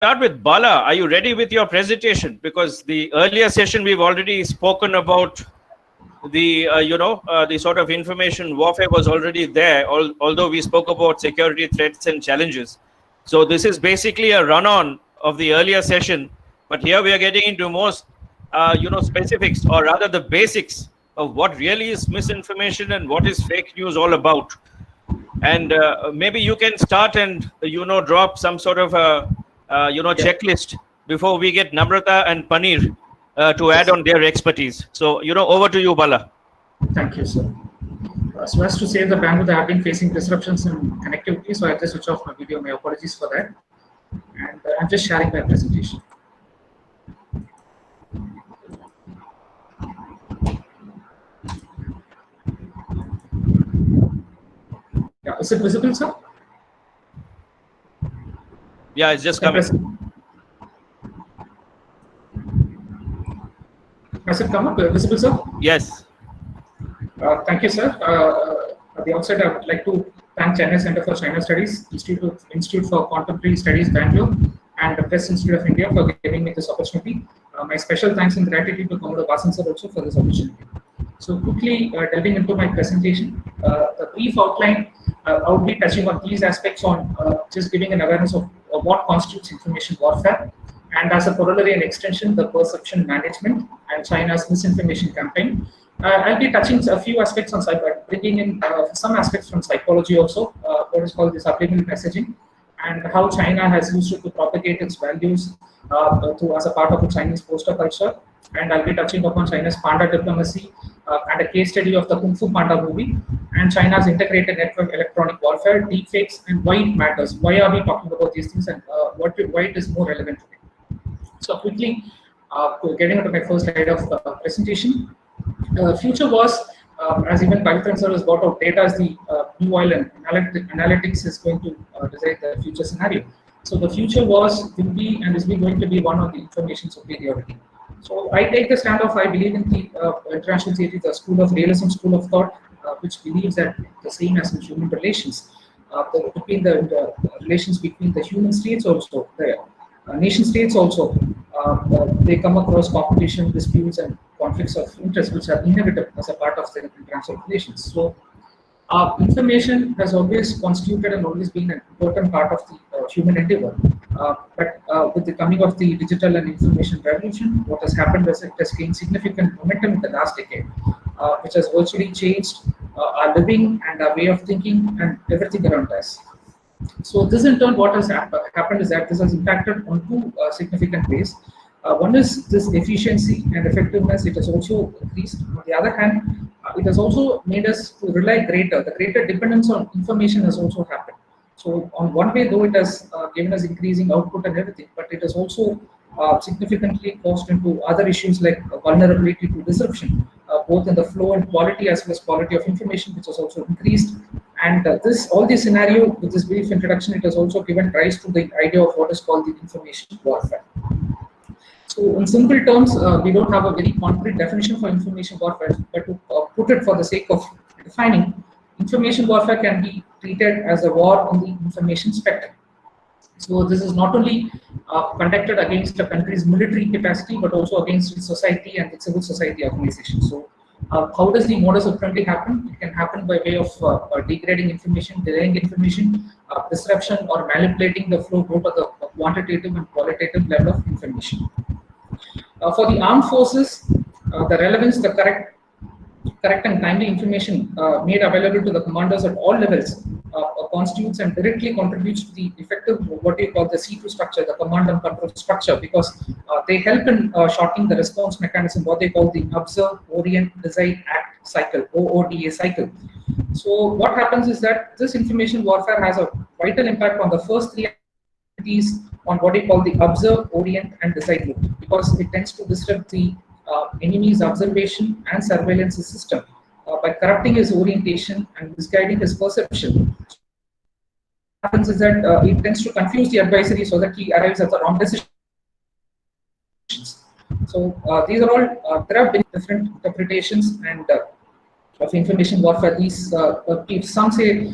start with Bala. Are you ready with your presentation? Because the earlier session we've already spoken about the the sort of information warfare was already there. Although we spoke about security threats and challenges, so this is basically a run-on of the earlier session. But here we are getting into most specifics, or rather the basics of what really is misinformation and what is fake news all about. And maybe you can start and drop some sort of a checklist before we get Namrata and Paneer to add on their expertise. So over to you, Bala. Thank you, sir. So as to save the bandwidth, I have been facing disruptions in connectivity, so I have to switch off my video. My apologies for that. And I'm just sharing my presentation. Yeah, is it visible, sir? Yeah, it's just coming. Has it come up? Visible, sir? Yes. Thank you, sir. At the outset, I would like to thank Chennai Center for China Studies, Institute for Contemporary Studies, Bangalore, and the Press Institute of India for giving me this opportunity. My special thanks and gratitude to Commodore Vasan sir also for this opportunity. So quickly delving into my presentation, the brief outline, I would be touching on these aspects on just giving an awareness of what constitutes information warfare, and as a corollary and extension, the perception management and China's misinformation campaign. I'll be touching a few aspects on cyber, bringing in some aspects from psychology also, what is called the subliminal messaging, and how China has used it to propagate its values as a part of the Chinese poster culture. And I'll be touching upon China's panda diplomacy and a case study of the Kung Fu Panda movie, and China's integrated network electronic warfare, deepfakes, and why it matters. Why are we talking about these things, and why it is more relevant today. So quickly, getting into my first slide of presentation. Future was, as even Pavitran sir has brought out, data is the new oil, and analytics is going to decide the future scenario. So the future will be and is going to be one of the information superiority. So I take the stand of, I believe in the international theory, the school of realism, school of thought, which believes that the same as in human relations, between the relations between the human states also, the nation states also, they come across competition, disputes, and conflicts of interest, which are inevitable as a part of the international relations. So information has always constituted and always been an important part of the human endeavor. But with the coming of the digital and information revolution, what has happened is it has gained significant momentum in the last decade, which has virtually changed our living and our way of thinking and everything around us. So this in turn, what has happened is that this has impacted on two significant ways. One is this efficiency and effectiveness. It has also increased. On the other hand, it has also made us to rely greater. The greater dependence on information has also happened. So on one way, though, it has given us increasing output and everything, but it has also significantly caused into other issues like vulnerability to disruption, both in the flow and quality as well as quality of information, which has also increased. And all this scenario, with this brief introduction, it has also given rise to the idea of what is called the information warfare. So in simple terms, we don't have a very concrete definition for information warfare, but to put it for the sake of defining, information warfare can be treated as a war on the information spectrum. So this is not only conducted against a country's military capacity, but also against its society and its civil society organization. So how does the modus operandi happen? It can happen by way of degrading information, delaying information, disruption, or manipulating the flow both at the quantitative and qualitative level of information. For the armed forces, the relevance, the correct and timely information made available to the commanders at all levels constitutes and directly contributes to the effective, what we call the C2 structure, the command and control structure, because they help in shortening the response mechanism, what they call the observe, orient, decide, act cycle, OODA cycle. So what happens is that this information warfare has a vital impact on the first three activities on what we call the observe, orient, and decide loop, because it tends to disrupt the enemy's observation and surveillance system by corrupting his orientation and misguiding his perception. What happens is that it tends to confuse the advisory so that he arrives at the wrong decisions. So these are all, there have been different interpretations and of information warfare. These some say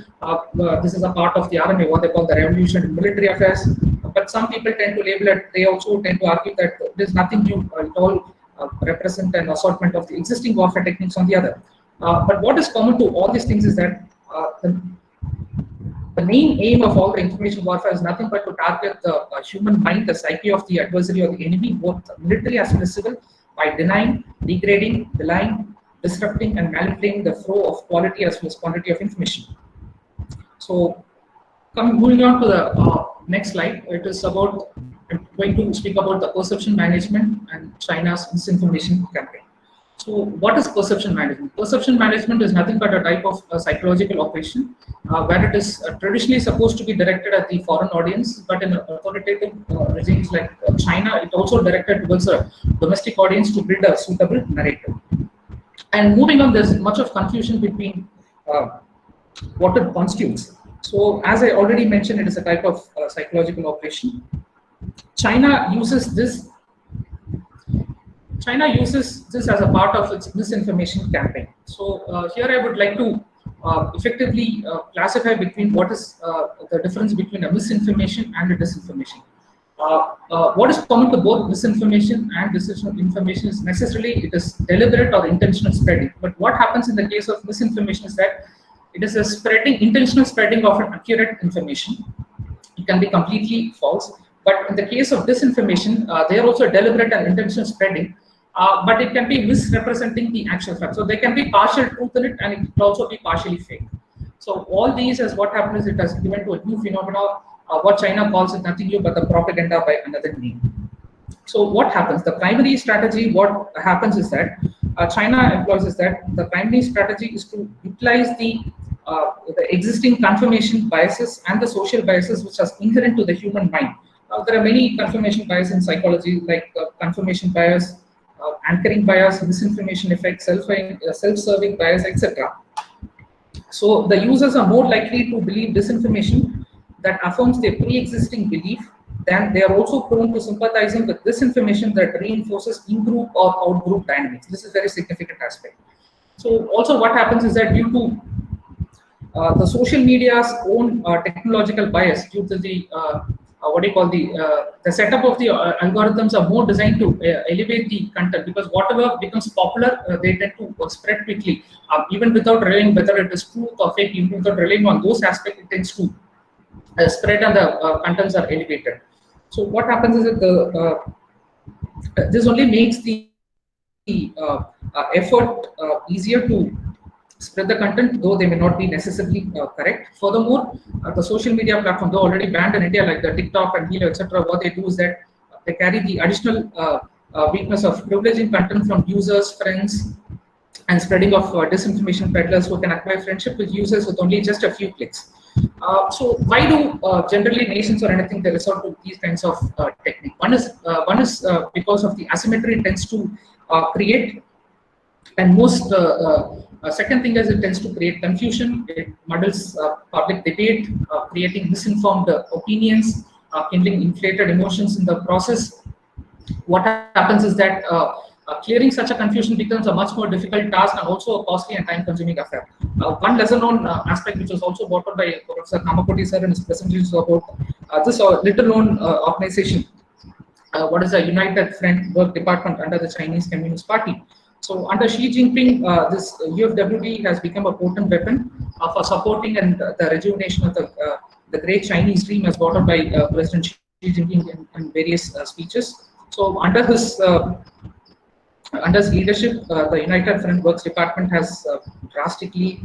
this is a part of the RMA, what they call the revolution in military affairs. but some people tend to label it, they also tend to argue that there's nothing new, it all represent an assortment of the existing warfare techniques on the other. But what is common to all these things is that the main aim of all the information warfare is nothing but to target the human mind, the psyche of the adversary or the enemy, both military as well as civil, by denying, degrading, belying, disrupting, and manipulating the flow of quality as well as quantity of information. So, moving on to the next slide, it is about, I'm going to speak about the perception management and China's misinformation campaign. So, what is perception management? Perception management is nothing but a type of psychological operation where it is traditionally supposed to be directed at the foreign audience, but in authoritative regimes like China, it also directed towards a domestic audience to build a suitable narrative. And moving on, there's much of confusion between what it constitutes. So, as I already mentioned, it is a type of psychological operation. China uses this as a part of its misinformation campaign. So here I would like to effectively classify between what is the difference between a misinformation and a disinformation. What is common to both misinformation and disinformation is necessarily it is deliberate or intentional spreading. But what happens in the case of misinformation is that it is a intentional spreading of an accurate information. It can be completely false. But in the case of disinformation, they are also deliberate and intentional spreading. But it can be misrepresenting the actual fact. So there can be partial truth in it, and it can also be partially fake. So all these, as what happens, it has given to a new phenomenon. What China calls it nothing new but the propaganda by another name. So what happens? The primary strategy, what happens is that China employs is that the primary strategy is to utilize the existing confirmation biases and the social biases which are inherent to the human mind. There are many confirmation biases in psychology, like confirmation bias, anchoring bias, misinformation effect, self-serving bias, etc. So the users are more likely to believe disinformation that affirms their pre-existing belief, then they are also prone to sympathizing with disinformation that reinforces in-group or out-group dynamics. This is a very significant aspect. So also what happens is that due to the social media's own technological bias, due to the the setup of the algorithms are more designed to elevate the content, because whatever becomes popular, they tend to spread quickly, even without relying whether it is truth or fake. Even without relying on those aspects, it tends to spread and the contents are elevated. So what happens is that this only makes the effort easier to spread the content, though they may not be necessarily correct. Furthermore, the social media platform, though already banned in India, like the TikTok and Hilo, etc., what they do is that they carry the additional weakness of privileging content from users, friends, and spreading of disinformation peddlers who can acquire friendship with users with only just a few clicks. So why do generally nations or anything they resort to these kinds of technique? One is because of the asymmetry it tends to create, and most second thing is it tends to create confusion. It muddles public debate, creating misinformed opinions, kindling inflated emotions in the process. What happens is that clearing such a confusion becomes a much more difficult task and also a costly and time-consuming affair. One lesser-known aspect, which was also brought up by Professor Kamakoti sir in his presentation, about this little-known organization. What is a United Front Work Department under the Chinese Communist Party. So under Xi Jinping, this UFWD has become a potent weapon for supporting and the rejuvenation of the great Chinese dream, as brought up by President Xi Jinping in various speeches. So under his leadership, the United Front Works Department has drastically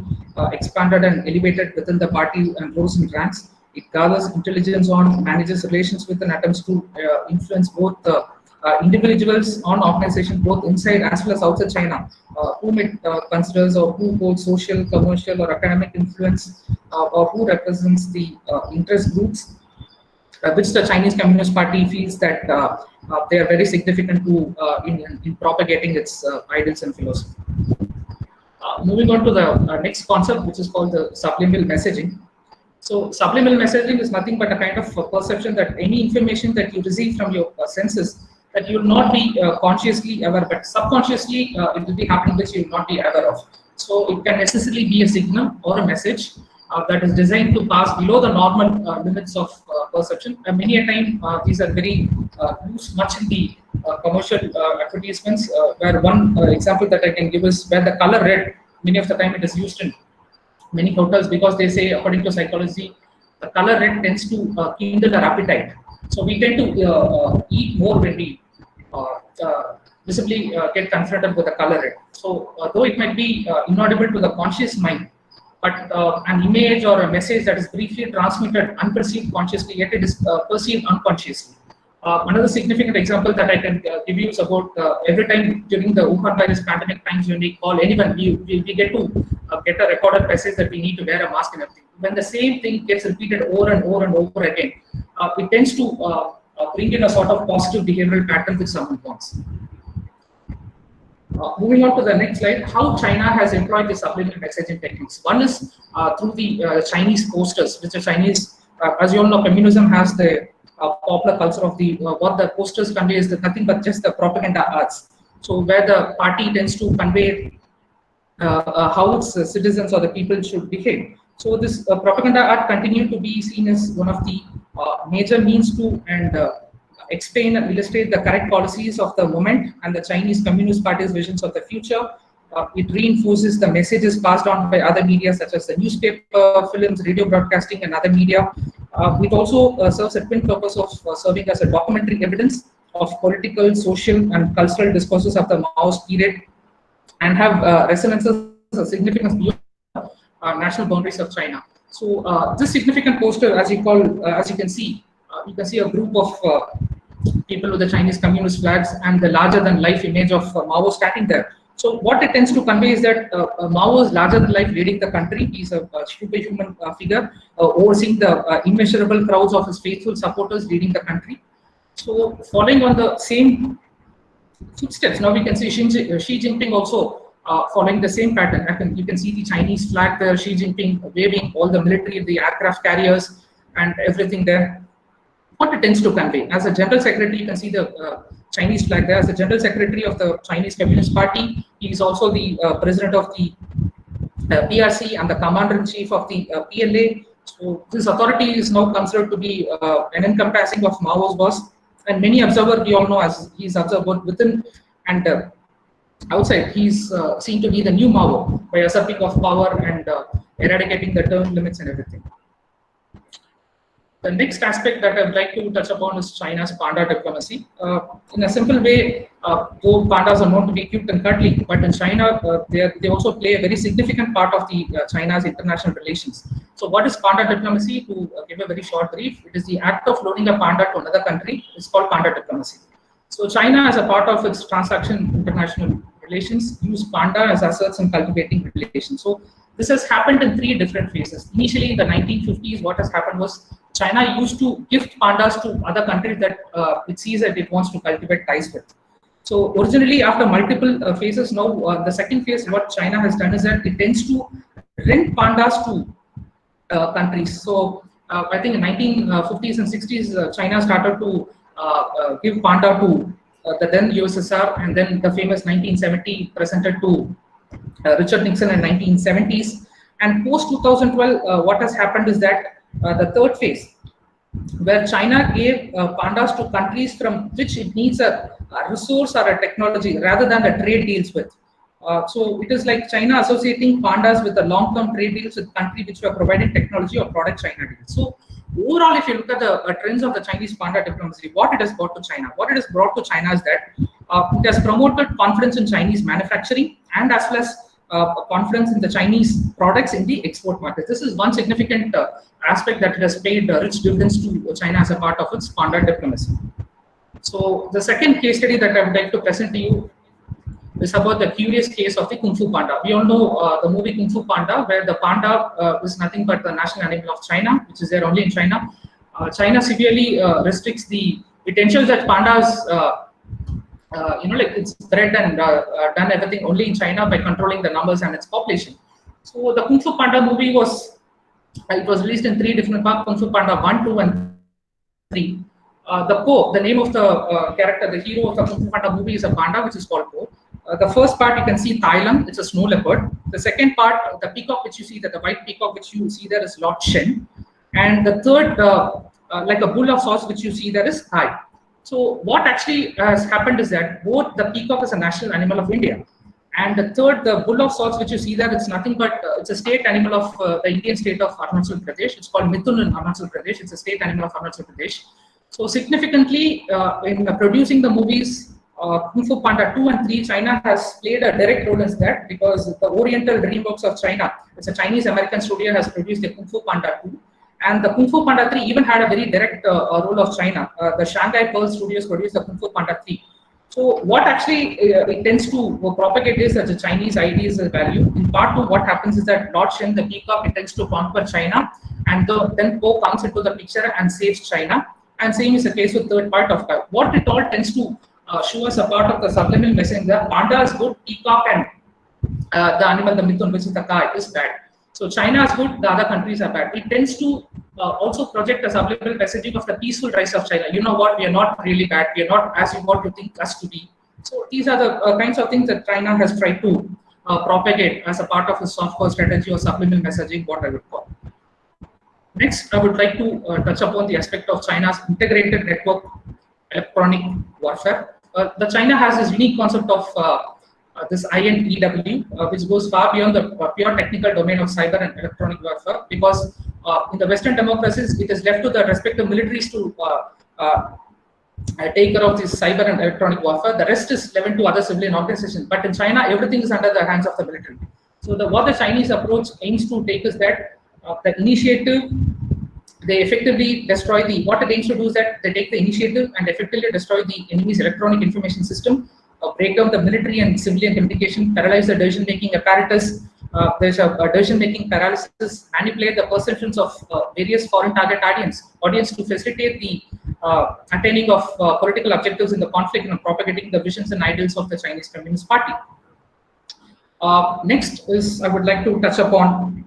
expanded and elevated within the party and rose in ranks. It gathers intelligence on, manages relations with, and attempts to influence both individuals on organizations both inside as well as outside China, whom it considers or who holds social, commercial, or academic influence, or who represents the interest groups, which the Chinese Communist Party feels that they are very significant to in propagating its ideals and philosophy. Moving on to the next concept, which is called the subliminal messaging. So subliminal messaging is nothing but a kind of perception that any information that you receive from your senses, that you will not be consciously aware, but subconsciously it will be happening which you will not be aware of. So it can necessarily be a signal or a message, that is designed to pass below the normal limits of perception. And many a time, these are very used much in the commercial advertisements. Where one example that I can give is where the color red, many of the time it is used in many hotels because they say, according to psychology, the color red tends to kindle our appetite. So we tend to eat more when we visibly get confronted with the color red. So though it might be inaudible to the conscious mind, but an image or a message that is briefly transmitted unperceived consciously, yet it is perceived unconsciously. Another significant example that I can give you is about every time during the Wuhan virus pandemic times when we call anyone, we get to get a recorded message that we need to wear a mask and everything. When the same thing gets repeated over and over and over again, it tends to bring in a sort of positive behavioral pattern which someone wants. Moving on to the next slide, how China has employed the subliminal messaging techniques. One is through the Chinese posters, which are Chinese, as you all know, communism has the popular culture of the what the posters convey is nothing but just the propaganda arts. So where the party tends to convey how its citizens or the people should behave. So this propaganda art continued to be seen as one of the major means to explain and illustrate the correct policies of the moment and the Chinese Communist Party's visions of the future. It reinforces the messages passed on by other media such as the newspaper, films, radio broadcasting, and other media. It also serves a twin purpose of serving as a documentary evidence of political, social, and cultural discourses of the Maoist period, and have resonances of significance beyond national boundaries of China. So this significant poster, as you can see a group of people with the Chinese communist flags and the larger-than-life image of Mao standing there. So what it tends to convey is that Mao is larger than life leading the country. He's a superhuman figure, overseeing the immeasurable crowds of his faithful supporters leading the country. So following on the same footsteps, now we can see Xi Jinping also following the same pattern. You can see the Chinese flag there, Xi Jinping waving, all the military, the aircraft carriers, and everything there. What it tends to convey. As a general secretary, you can see the Chinese flag there. As the general secretary of the Chinese Communist Party, he is also the president of the PRC and the commander-in-chief of the PLA. So this authority is now considered to be an encompassing of Mao's boss. And many observers, we all know, as he's observed both within and outside, he's seen to be the new Mao by usurping of power and eradicating the term limits and everything. The next aspect that I'd like to touch upon is China's panda diplomacy. In a simple way, though pandas are known to be cute and cuddly, but in China, they also play a very significant part of the China's international relations. So what is panda diplomacy? To give a very short brief, it is the act of loaning a panda to another country. It's called panda diplomacy. So China, as a part of its transaction international relations, use panda as assets in cultivating relations. So this has happened in 3 different phases. Initially, in the 1950s, what has happened was China used to gift pandas to other countries that it sees that it wants to cultivate ties with. So originally, after multiple phases, now the second phase, what China has done is that it tends to rent pandas to countries. So I think in 1950s and 60s, China started to give panda to the then USSR, and then the famous 1970 presented to Richard Nixon in 1970s. And post 2012, what has happened is that the third phase, where China gave pandas to countries from which it needs a resource or a technology rather than the trade deals with. So it is like China associating pandas with the long-term trade deals with countries which were providing technology or product China deals. So overall, if you look at the trends of the Chinese panda diplomacy, what it has brought to China, is that it has promoted confidence in Chinese manufacturing and as well as confidence in the Chinese products in the export market. This is one significant aspect that it has paid rich dividends to China as a part of its panda diplomacy. So the second case study that I would like to present to you is about the curious case of the Kung Fu Panda. We all know the movie Kung Fu Panda, where the panda is nothing but the national animal of China, which is there only in China. China severely restricts it ensures that pandas like it's bred and done everything only in China by controlling the numbers and its population. So the Kung Fu Panda movie was released in 3 different parts: Kung Fu Panda 1, 2, and 3. The name of the character, the hero of the Kung Fu Panda movie is a panda, which is called Po. The first part you can see Thailand, it's a snow leopard. The second part, the peacock which you see, that the white peacock which you see there is Lord Shen. And the third, like a bull of sorts which you see there is Thai. So what actually has happened is that both the peacock is a national animal of India. And the third, the bull of sorts which you see there, it's nothing but, it's a state animal of the Indian state of Arunachal Pradesh. It's called Mithun in Arunachal Pradesh. It's a state animal of Arunachal Pradesh. So significantly, in producing the movies, Kung Fu Panda 2 and 3, China has played a direct role in that, because the Oriental DreamWorks of China, it's a Chinese-American studio, has produced the Kung Fu Panda 2. And the Kung Fu Panda 3 even had a very direct role of China. The Shanghai Pearl Studios produced the Kung Fu Panda 3. So what actually it tends to propagate is that the Chinese ideas is value. In part 2, what happens is that Lord Shen, the peacock, it tends to conquer China, and then Po comes into the picture and saves China. And same is the case with third part of that. What it all tends to show us a part of the subliminal message that Panda is good, peacock and the animal, the Mithun, which is the car, is bad. So China is good, the other countries are bad. It tends to also project a subliminal messaging of the peaceful rise of China. You know what, we are not really bad, we are not as you want to think us to be. So these are the kinds of things that China has tried to propagate as a part of a soft core strategy or subliminal messaging, what I would call. Next, I would like to touch upon the aspect of China's integrated network electronic warfare. The China has this unique concept of this INEW, which goes far beyond the pure technical domain of cyber and electronic warfare, because in the Western democracies, it is left to the respective militaries to take care of this cyber and electronic warfare. The rest is left to other civilian organizations. But in China, everything is under the hands of the military. So what the Chinese approach aims to take is that the initiative, they effectively destroy what it aims to do is that they take the initiative and effectively destroy the enemy's electronic information system, break down the military and civilian communication, paralyze the decision-making apparatus. There's a decision-making paralysis, manipulate the perceptions of various foreign target audience to facilitate the attaining of political objectives in the conflict and propagating the visions and ideals of the Chinese Communist Party. Next is I would like to touch upon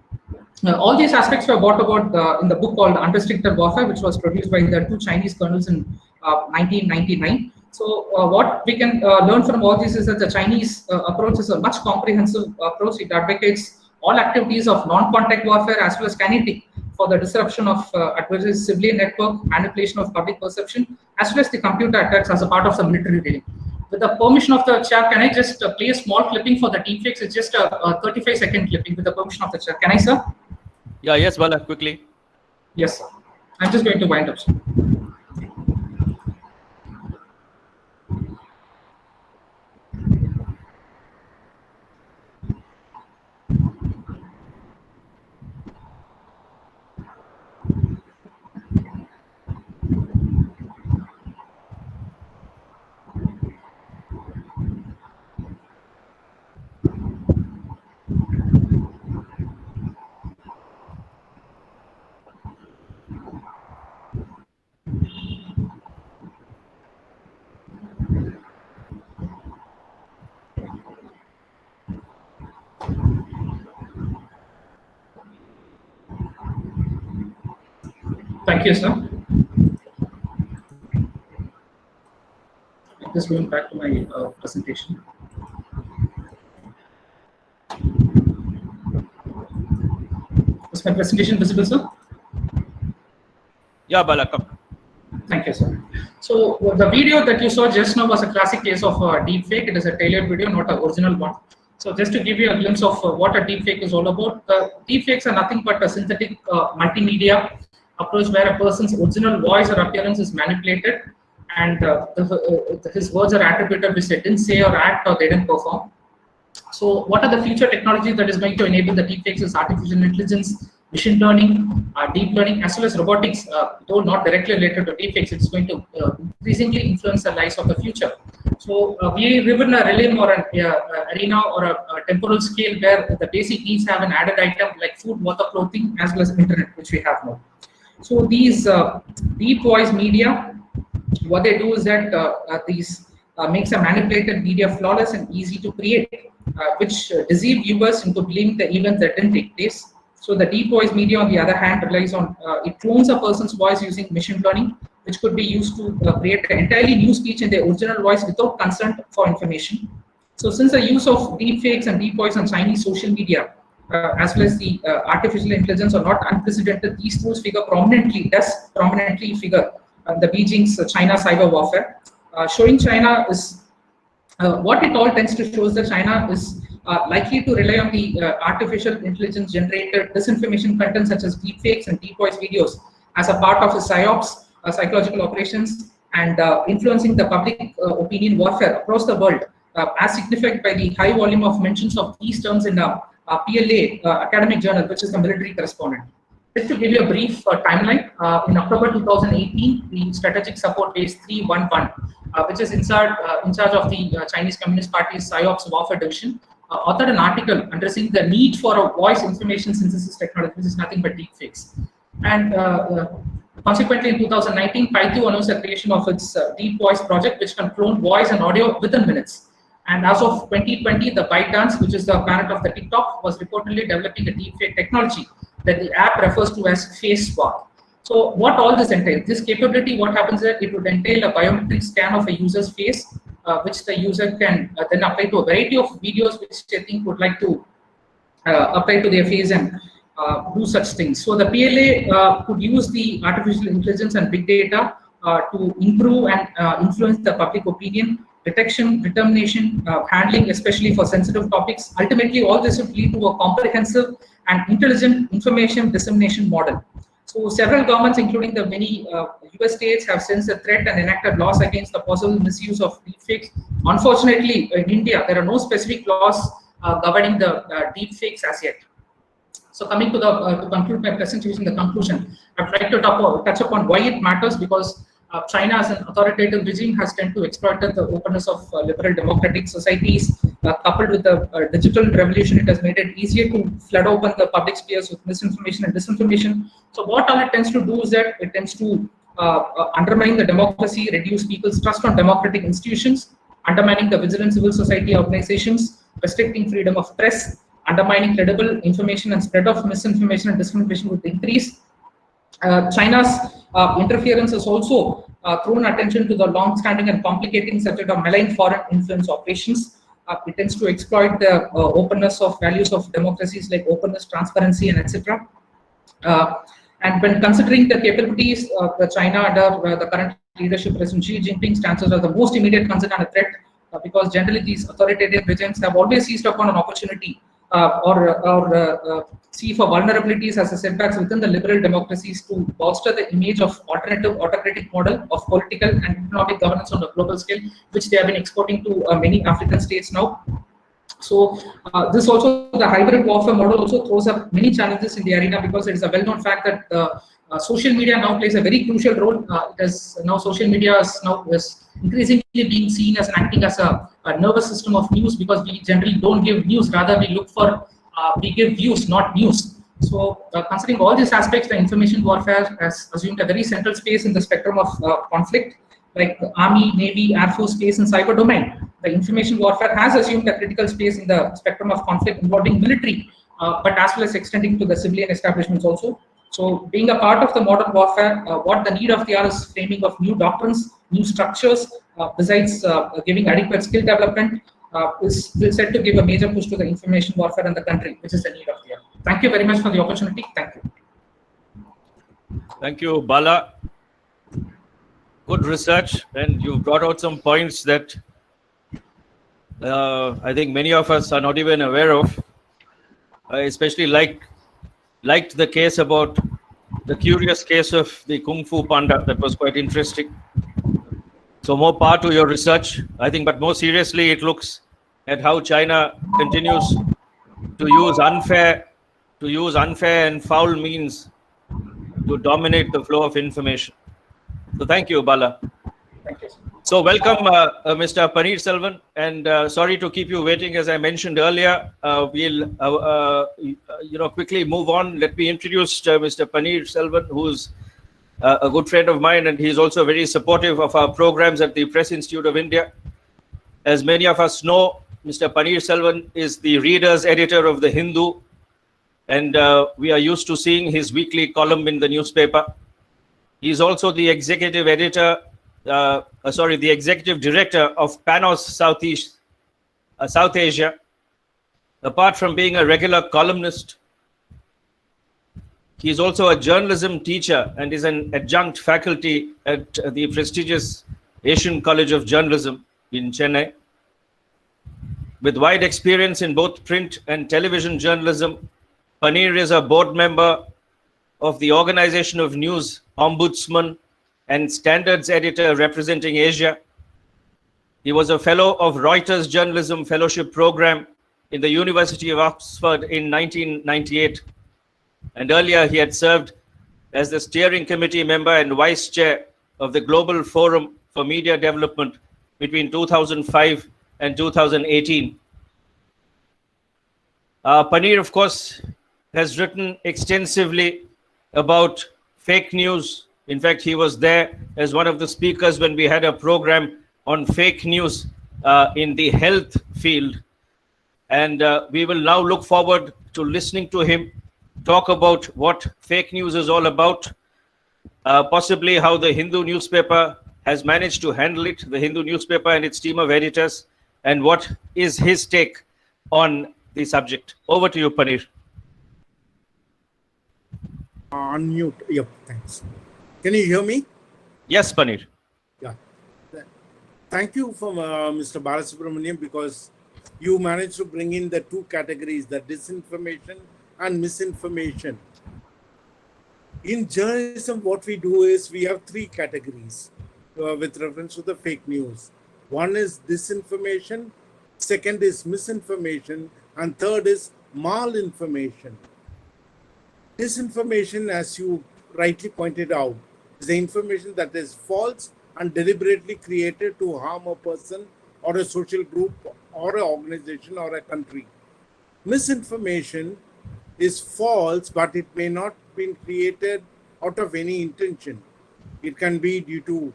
all these aspects were brought about in the book called Unrestricted Warfare, which was produced by the two Chinese colonels in 1999. So what we can learn from all this is that the Chinese approach is a much comprehensive approach. It advocates all activities of non-contact warfare as well as kinetic for the disruption of adversary civilian network, manipulation of public perception, as well as the computer attacks as a part of the military drilling. With the permission of the chair, can I just play a small clipping for the deepfakes? It's just a 35-second clipping with the permission of the chair. Can I, sir? Yeah, yes, Bala, quickly. Yes, sir. I'm just going to wind up, sir. Thank you, sir. Just going back to my presentation. Is my presentation visible, sir? Yeah, Bala, come. Thank you, sir. So the video that you saw just now was a classic case of deep fake. It is a tailored video, not an original one. So just to give you a glimpse of what a deep fake is all about, deep fakes are nothing but a synthetic multimedia approach where a person's original voice or appearance is manipulated, and his words are attributed which they didn't say or act or they didn't perform. So what are the future technologies that is going to enable the deepfakes is artificial intelligence, machine learning, deep learning, as well as robotics. Though not directly related to deepfakes, it's going to increasingly influence the lives of the future. So we live in a realm or an arena or a temporal scale where the basic needs have an added item like food, water, clothing, as well as internet, which we have now. So these deep voice media, what they do is that these makes a manipulated media flawless and easy to create, which deceive viewers into believing the events that didn't take place. So the deep voice media, on the other hand, relies on it clones a person's voice using machine learning, which could be used to create an entirely new speech in their original voice without consent for information. So since the use of deepfakes and decoys on Chinese social media, as well as the artificial intelligence are not unprecedented, these tools prominently figure the Beijing's China cyber warfare, showing China is what it all tends to show is that China is likely to rely on the artificial intelligence generated disinformation content such as deepfakes and decoys videos as a part of its PSYOPs, psychological operations, and influencing the public opinion warfare across the world, as signified by the high volume of mentions of these terms in PLA academic journal, which is the military correspondent. Just to give you a brief timeline, in October 2018, the Strategic Support Base 311, which is in charge of the Chinese Communist Party's PSYOPs Warfare Division, authored an article addressing the need for a voice information synthesis technology, which is nothing but deepfakes. And consequently, in 2019, Baidu announced the creation of its Deep Voice project, which can clone voice and audio within minutes. And as of 2020, the ByteDance, which is the parent of the TikTok, was reportedly developing a deepfake technology that the app refers to as face swap. So what all this entails? This capability, what happens is that it would entail a biometric scan of a user's face, which the user can then apply to a variety of videos which they think would like to apply to their face and do such things. So the PLA could use the artificial intelligence and big data to improve and influence the public opinion, detection, determination, handling, especially for sensitive topics. Ultimately, all this would lead to a comprehensive and intelligent information dissemination model. So several governments, including the many US states, have sensed the threat and enacted laws against the possible misuse of deepfakes. Unfortunately, in India, there are no specific laws governing the deepfakes as yet. So coming to to conclude my presentation, the conclusion, I'd like to touch upon why it matters, because China as an authoritative regime has tended to exploit the openness of liberal democratic societies. Coupled with the digital revolution, it has made it easier to flood open the public spheres with misinformation and disinformation. So what all it tends to do is that it tends to undermine the democracy, reduce people's trust on democratic institutions, undermining the vigilant civil society organizations, restricting freedom of press, undermining credible information, and spread of misinformation and disinformation would increase. China's interference has also thrown attention to the long-standing and complicating subject of malign foreign influence operations. It tends to exploit the openness of values of democracies like openness, transparency, and etc. And when considering the capabilities of China under the current leadership, President Xi Jinping stands as the most immediate concern and a threat, because generally these authoritative regimes have always seized upon an opportunity or see for vulnerabilities as a setbacks within the liberal democracies to bolster the image of alternative autocratic model of political and economic governance on a global scale, which they have been exporting to many African states now. So this also, the hybrid warfare model also throws up many challenges in the arena, because it is a well-known fact that social media now plays a very crucial role. Social media is increasingly being seen as acting as a nervous system of news, because we generally don't give news, rather we look for we give views, not news. So considering all these aspects, the information warfare has assumed a very central space in the spectrum of conflict, like Army, Navy, Air Force, space, and cyber domain. The information warfare has assumed a critical space in the spectrum of conflict involving military, but as well as extending to the civilian establishments also. So being a part of the modern warfare, what the need of the hour is framing of new doctrines, new structures, besides giving adequate skill development, is set to give a major push to the information warfare in the country, which is the need of the hour. Thank you very much for the opportunity. Thank you. Thank you, Bala. Good research, and you brought out some points that I think many of us are not even aware of. I especially liked the case about the curious case of the Kung Fu Panda. That was quite interesting. So more power to your research, I think, but more seriously, it looks at how China continues to use unfair and foul means to dominate the flow of information. So thank you, Bala. Thank you. So welcome, Mr. Paneerselvan, and sorry to keep you waiting. As I mentioned earlier, we'll quickly move on. Let me introduce Mr. Paneerselvan, who's a good friend of mine, and he's also very supportive of our programs at the Press Institute of India. As many of us know, Mr. Paneerselvan is the reader's editor of The Hindu, and we are used to seeing his weekly column in the newspaper. He's also the executive editor, the executive director of Panos Southeast, South Asia. Apart from being a regular columnist, he is also a journalism teacher and is an adjunct faculty at the prestigious Asian College of Journalism in Chennai. With wide experience in both print and television journalism, Paneer is a board member of the Organization of News Ombudsman and Standards Editor representing Asia. He was a fellow of Reuters Journalism Fellowship Program in the University of Oxford in 1998. And earlier he had served as the steering committee member and vice chair of the Global Forum for Media Development between 2005 and 2018. Paneer, of course, has written extensively about fake news. In fact, he was there as one of the speakers when we had a program on fake news in the health field. And we will now look forward to listening to him talk about what fake news is all about, possibly how the Hindu newspaper has managed to handle it, the Hindu newspaper and its team of editors, and what is his take on the subject. Over to you, Paneer. Unmute. Yep, thanks. Can you hear me? Yes, Paneer. Yeah. Thank you from Mr. Balasubramaniam, because you managed to bring in the two categories, the disinformation and misinformation. In journalism, what we do is we have three categories with reference to the fake news. One is disinformation, second is misinformation, and third is malinformation. Disinformation, as you rightly pointed out, is the information that is false and deliberately created to harm a person or a social group or an organization or a country. Misinformation is false, but it may not have been created out of any intention. It can be due to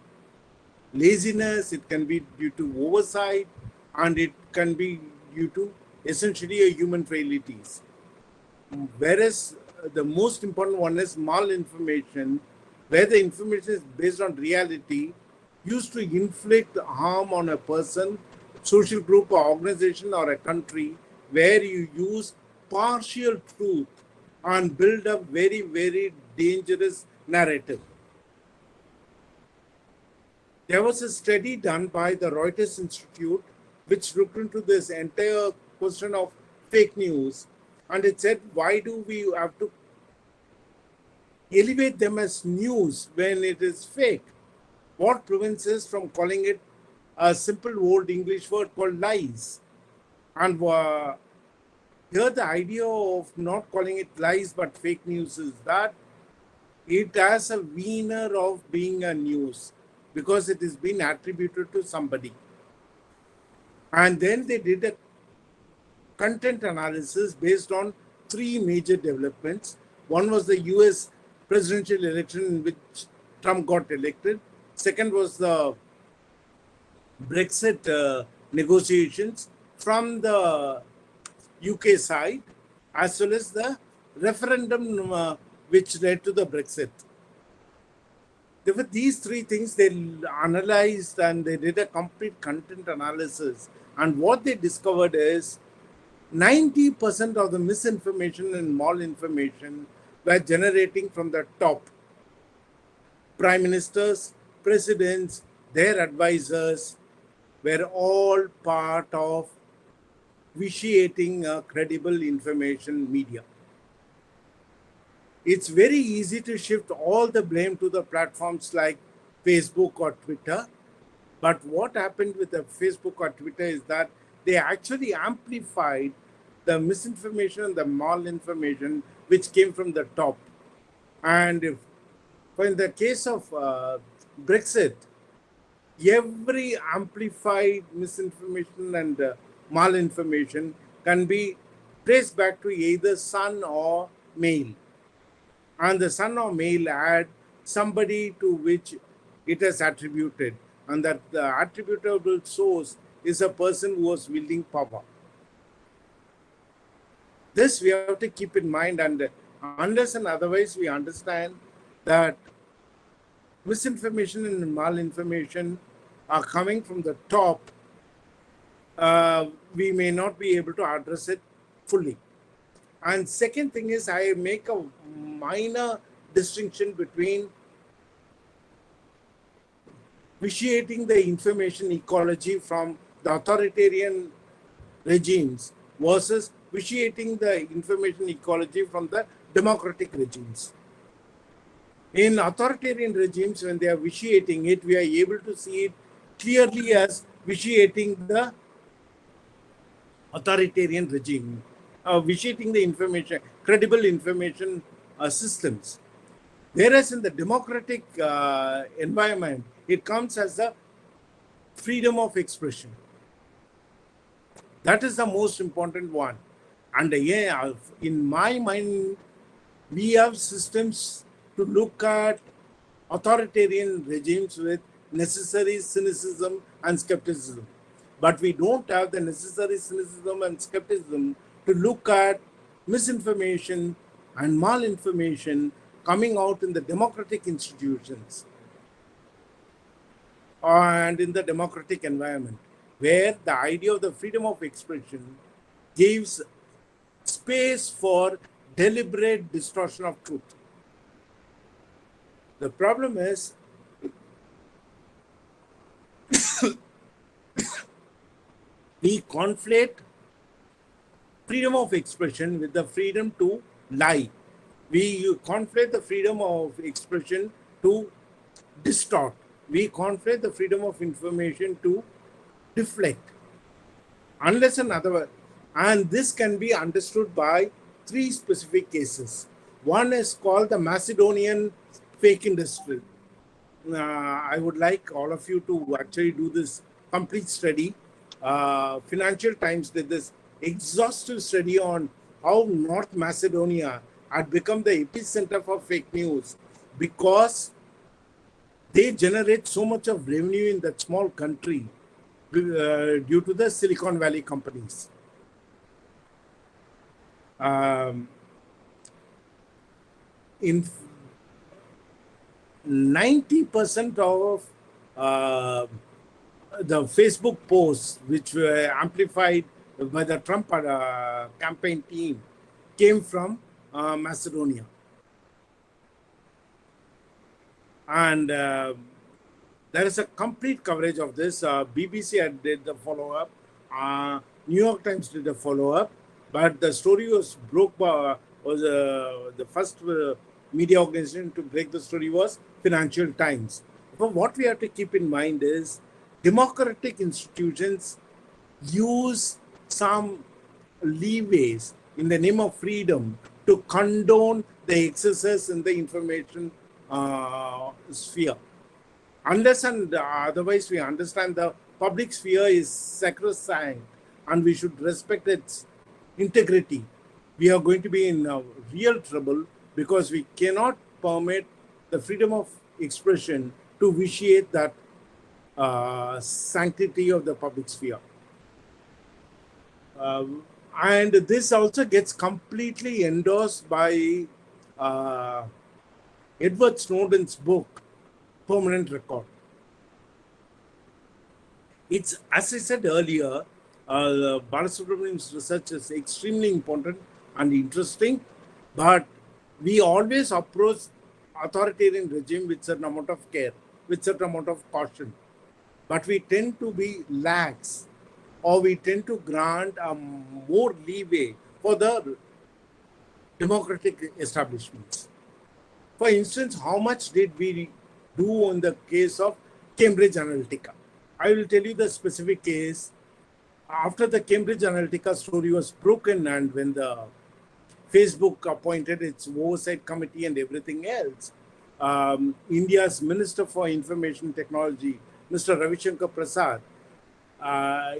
laziness, it can be due to oversight, and it can be due to essentially a human frailties. Whereas the most important one is malinformation, where the information is based on reality, used to inflict harm on a person, social group, or organization, or a country, where you use partial truth and build a very, very dangerous narrative. There was a study done by the Reuters Institute which looked into this entire question of fake news, and it said, why do we have to elevate them as news when it is fake? What prevents us from calling it a simple old English word called lies? And here the idea of not calling it lies but fake news is that it has a veneer of being a news because it is being attributed to somebody. And then they did a content analysis based on three major developments. One was the US presidential election in which Trump got elected. Second was the Brexit negotiations from the UK side, as well as the referendum which led to the Brexit. There were these three things they analyzed, and they did a complete content analysis. And what they discovered is 90% of the misinformation and malinformation were generating from the top. Prime ministers, presidents, their advisors were all part of vitiating a credible information media. It's very easy to shift all the blame to the platforms like Facebook or Twitter. But what happened with the Facebook or Twitter is that they actually amplified the misinformation and the malinformation which came from the top. And in the case of Brexit, every amplified misinformation and malinformation can be traced back to either Sun or Mail. And the Sun or Mail had somebody to which it is attributed, and that the attributable source is a person who was wielding power. This we have to keep in mind, and unless and otherwise we understand that misinformation and malinformation are coming from the top, we may not be able to address it fully. And second thing is, I make a minor distinction between vitiating the information ecology from the authoritarian regimes versus vitiating the information ecology from the democratic regimes. In authoritarian regimes, when they are vitiating it, we are able to see it clearly as vitiating the authoritarian regime, vitiating the information, credible information systems. Whereas in the democratic environment, it comes as the freedom of expression. That is the most important one. And yeah, in my mind, we have systems to look at authoritarian regimes with necessary cynicism and skepticism. But we don't have the necessary cynicism and skepticism to look at misinformation and malinformation coming out in the democratic institutions and in the democratic environment, where the idea of the freedom of expression gives space for deliberate distortion of truth. The problem is we conflate freedom of expression with the freedom to lie. We conflate the freedom of expression to distort. We conflate the freedom of information to deflect. Unless another, and this can be understood by three specific cases. One is called the Macedonian fake industry. I would like all of you to actually do this complete study. Financial Times did this exhaustive study on how North Macedonia had become the epicenter for fake news because they generate so much of revenue in that small country due to the Silicon Valley companies. In 90% of the Facebook posts, which were amplified by the Trump campaign team, came from Macedonia. And there is a complete coverage of this. BBC did the follow-up. New York Times did a follow-up. But the story was the first media organization to break the story was Financial Times. But what we have to keep in mind is democratic institutions use some leeways in the name of freedom to condone the excesses in the information sphere. Unless and otherwise we understand the public sphere is sacrosanct and we should respect its integrity, we are going to be in real trouble because we cannot permit the freedom of expression to vitiate that sanctity of the public sphere. And this also gets completely endorsed by Edward Snowden's book, Permanent Record. It's, as I said earlier, Balasubramanian's research is extremely important and interesting, but we always approach authoritarian regime with certain amount of care, with certain amount of caution. But we tend to be lax, or we tend to grant more leeway for the democratic establishments. For instance, how much did we do in the case of Cambridge Analytica? I will tell you the specific case. After the Cambridge Analytica story was broken and when the Facebook appointed its oversight committee and everything else, India's Minister for Information Technology, Mr. Ravi Shankar Prasad,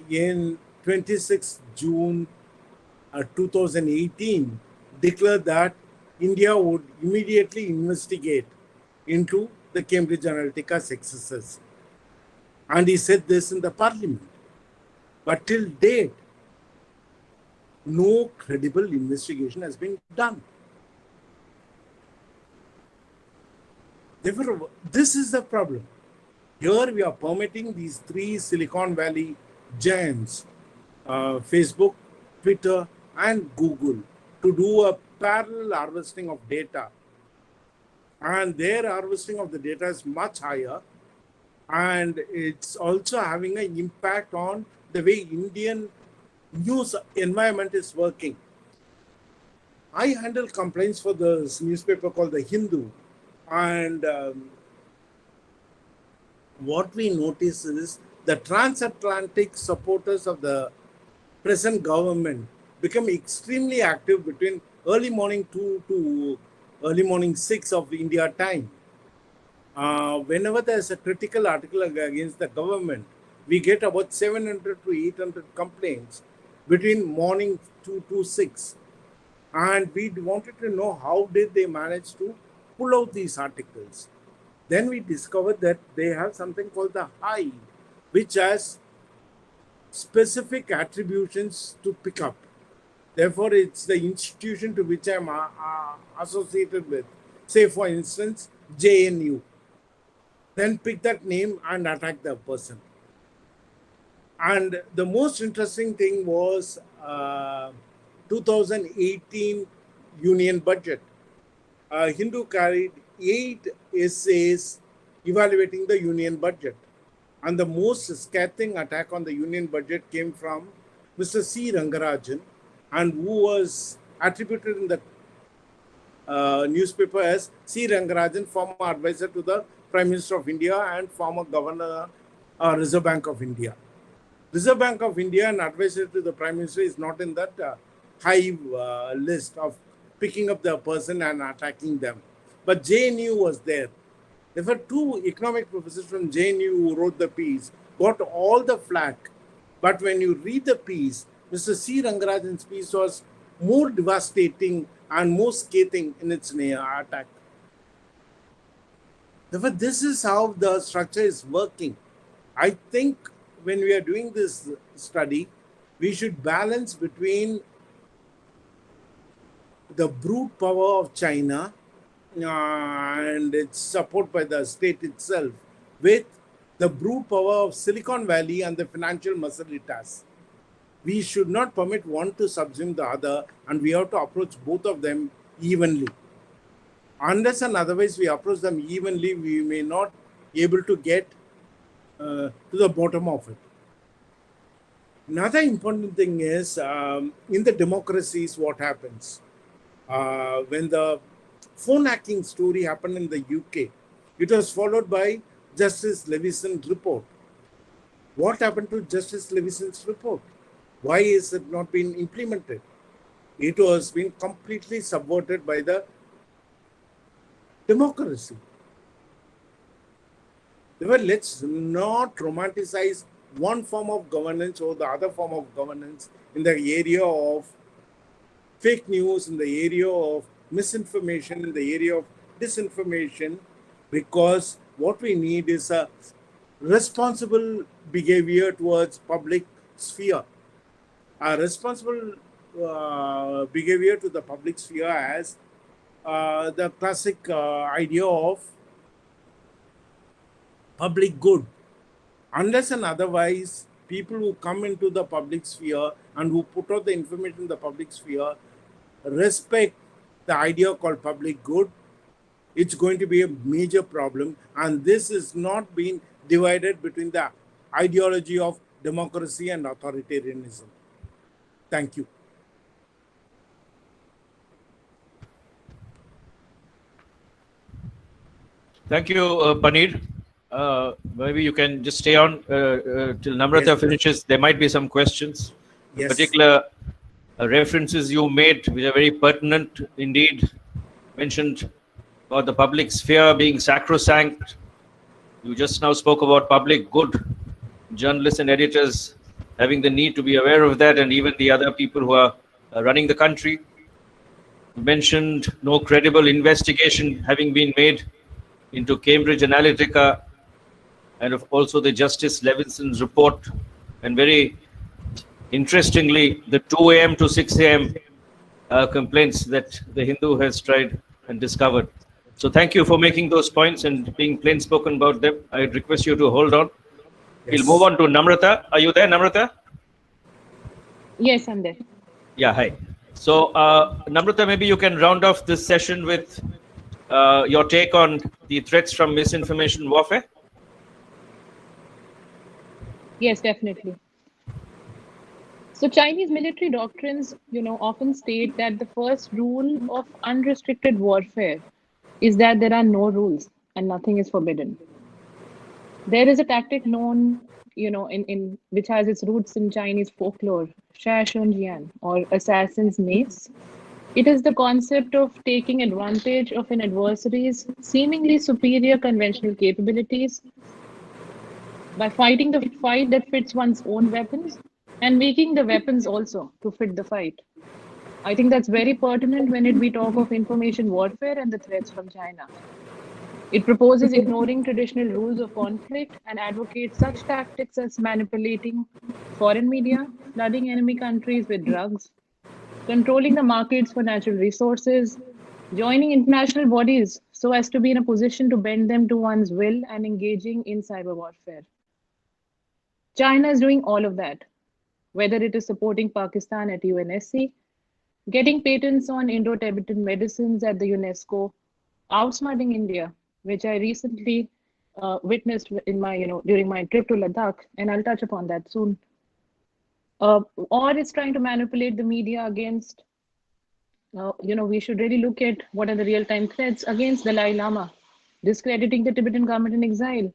in 26 June 2018, declared that India would immediately investigate into the Cambridge Analytica's excesses. And he said this in the parliament. But till date, no credible investigation has been done. Therefore, this is the problem. Here we are permitting these three Silicon Valley giants Facebook, Twitter, and Google to do a parallel harvesting of data. And their harvesting of the data is much higher. And it's also having an impact on the way Indian news environment is working. I handle complaints for this newspaper called The Hindu. And what we notice is the transatlantic supporters of the present government become extremely active between early morning 2 to early morning 6 of India time. Whenever there's a critical article against the government, we get about 700 to 800 complaints between morning 2 to 6. And we wanted to know how did they manage to pull out these articles. Then we discovered that they have something called the Hive, which has specific attributions to pick up. Therefore, it's the institution to which I'm associated with. Say, for instance, JNU. Then pick that name and attack the person. And the most interesting thing was 2018 Union Budget. Hindu carried 8 essays evaluating the Union Budget. And the most scathing attack on the Union Budget came from Mr. C. Rangarajan, and who was attributed in the newspaper as C. Rangarajan, former advisor to the Prime Minister of India and former Governor Reserve Bank of India. Reserve Bank of India and advisor to the Prime Minister is not in that Hive list of picking up the person and attacking them. But JNU was there. There were 2 economic professors from JNU who wrote the piece, got all the flack. But when you read the piece, Mr. C. Rangarajan's piece was more devastating and more scathing in its attack. Therefore, this is how the structure is working. I think when we are doing this study, we should balance between the brute power of China and its support by the state itself with the brute power of Silicon Valley and the financial muscle it has. We should not permit one to subsume the other, and we have to approach both of them evenly. Unless and otherwise we approach them evenly, we may not be able to get to the bottom of it. Another important thing is in the democracies, what happens? When the phone hacking story happened in the UK, it was followed by Justice Levison's report. What happened to Justice Levison's report? Why is it not being implemented? It was being completely subverted by the democracy. Therefore, let's not romanticize one form of governance or the other form of governance in the area of fake news, in the area of misinformation, in the area of disinformation, because what we need is a responsible behavior towards public sphere. A responsible behavior to the public sphere as the classic idea of public good. Unless and otherwise, people who come into the public sphere and who put out the information in the public sphere respect the idea called public good, it's going to be a major problem. And this is not being divided between the ideology of democracy and authoritarianism. Thank you. Thank you, Paneer. Maybe you can just stay on till Namrata finishes. There might be some questions. Yes. Particular references you made, which are very pertinent indeed, mentioned about the public sphere being sacrosanct. You just now spoke about public good. Journalists and editors having the need to be aware of that, and even the other people who are running the country. You mentioned no credible investigation having been made into Cambridge Analytica, and also the Justice Levison's report, and very interestingly, the 2 a.m. to 6 a.m. Complaints that the Hindu has tried and discovered. So thank you for making those points and being plain spoken about them. I request you to hold on. Yes. We'll move on to Namrata. Are you there, Namrata? Yes, I'm there. Yeah, hi. So, Namrata, maybe you can round off this session with your take on the threats from misinformation warfare. Yes, definitely. So Chinese military doctrines, often state that the first rule of unrestricted warfare is that there are no rules and nothing is forbidden. There is a tactic known, in which has its roots in Chinese folklore, Sha Shun Jian, or assassin's mace. It is the concept of taking advantage of an adversary's seemingly superior conventional capabilities by fighting the fight that fits one's own weapons and making the weapons also to fit the fight. I think that's very pertinent when we talk of information warfare and the threats from China. It proposes ignoring traditional rules of conflict and advocates such tactics as manipulating foreign media, flooding enemy countries with drugs, controlling the markets for natural resources, joining international bodies so as to be in a position to bend them to one's will, and engaging in cyber warfare. China is doing all of that, whether it is supporting Pakistan at UNSC, getting patents on Indo-Tibetan medicines at the UNESCO, outsmarting India, which I recently witnessed in my, during my trip to Ladakh, and I'll touch upon that soon. Or it's trying to manipulate the media against, we should really look at what are the real-time threats against Dalai Lama, discrediting the Tibetan government in exile,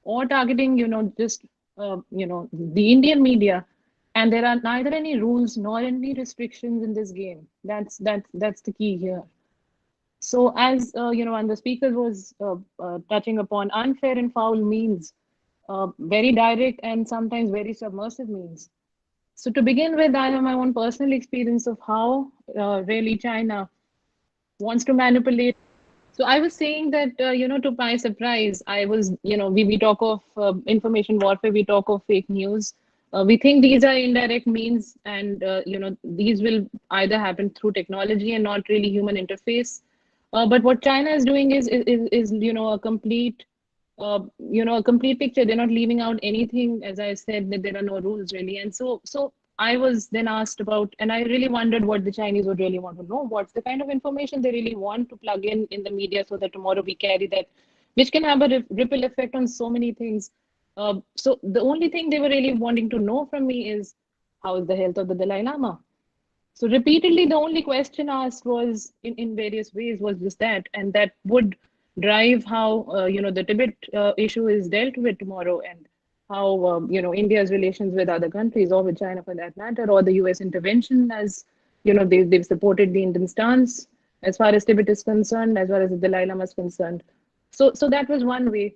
or targeting, just, the Indian media. And there are neither any rules nor any restrictions in this game. That's the key here. So as and the speaker was touching upon, unfair and foul means very direct and sometimes very submersive means. So to begin with, I have my own personal experience of how really China wants to manipulate. So I was saying that, to my surprise, I was, we talk of information warfare, we talk of fake news. We think these are indirect means, and, these will either happen through technology and not really human interface. But what China is doing is a complete, a complete picture. They're not leaving out anything. As I said, that there are no rules really. And so I was then asked about, and I really wondered what the Chinese would really want to know. What's the kind of information they really want to plug in the media so that tomorrow we carry that, which can have a ripple effect on so many things. So the only thing they were really wanting to know from me is, how is the health of the Dalai Lama? So repeatedly, the only question asked was in various ways was just that, and that would drive how the Tibet issue is dealt with tomorrow, and how India's relations with other countries, or with China for that matter, or the U.S. intervention, as they've supported the Indian stance as far as Tibet is concerned, as far as the Dalai Lama is concerned. So that was one way.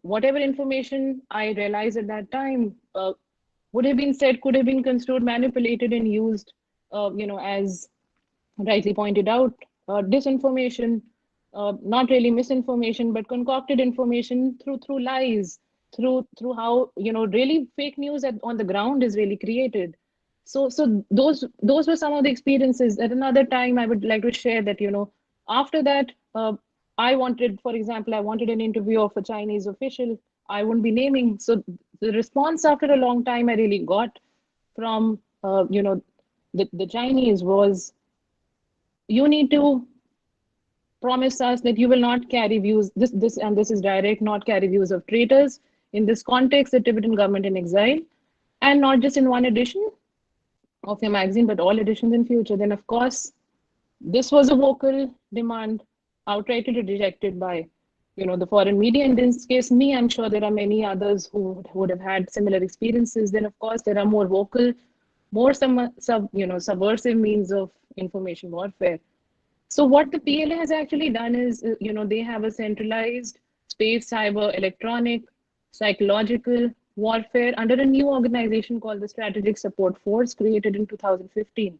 Whatever information I realized at that time would have been said, could have been construed, manipulated, and used, as rightly pointed out, disinformation, not really misinformation, but concocted information through lies, through how really fake news on the ground is really created. So those were some of the experiences. At another time, I would like to share that after that, I wanted, for example, I wanted an interview of a Chinese official. I wouldn't be naming. So the response after a long time I really got from the Chinese was, you need to promise us that you will not carry views, this is direct, not carry views of traitors, in this context, the Tibetan government in exile, and not just in one edition of your magazine, but all editions in future. Then, of course, this was a vocal demand, outrightly rejected by the foreign media. In this case, me, I'm sure there are many others who would have had similar experiences. Then, of course, there are more vocal, more subversive means of information warfare. So what the PLA has actually done is, they have a centralized space, cyber, electronic, psychological warfare under a new organization called the Strategic Support Force, created in 2015.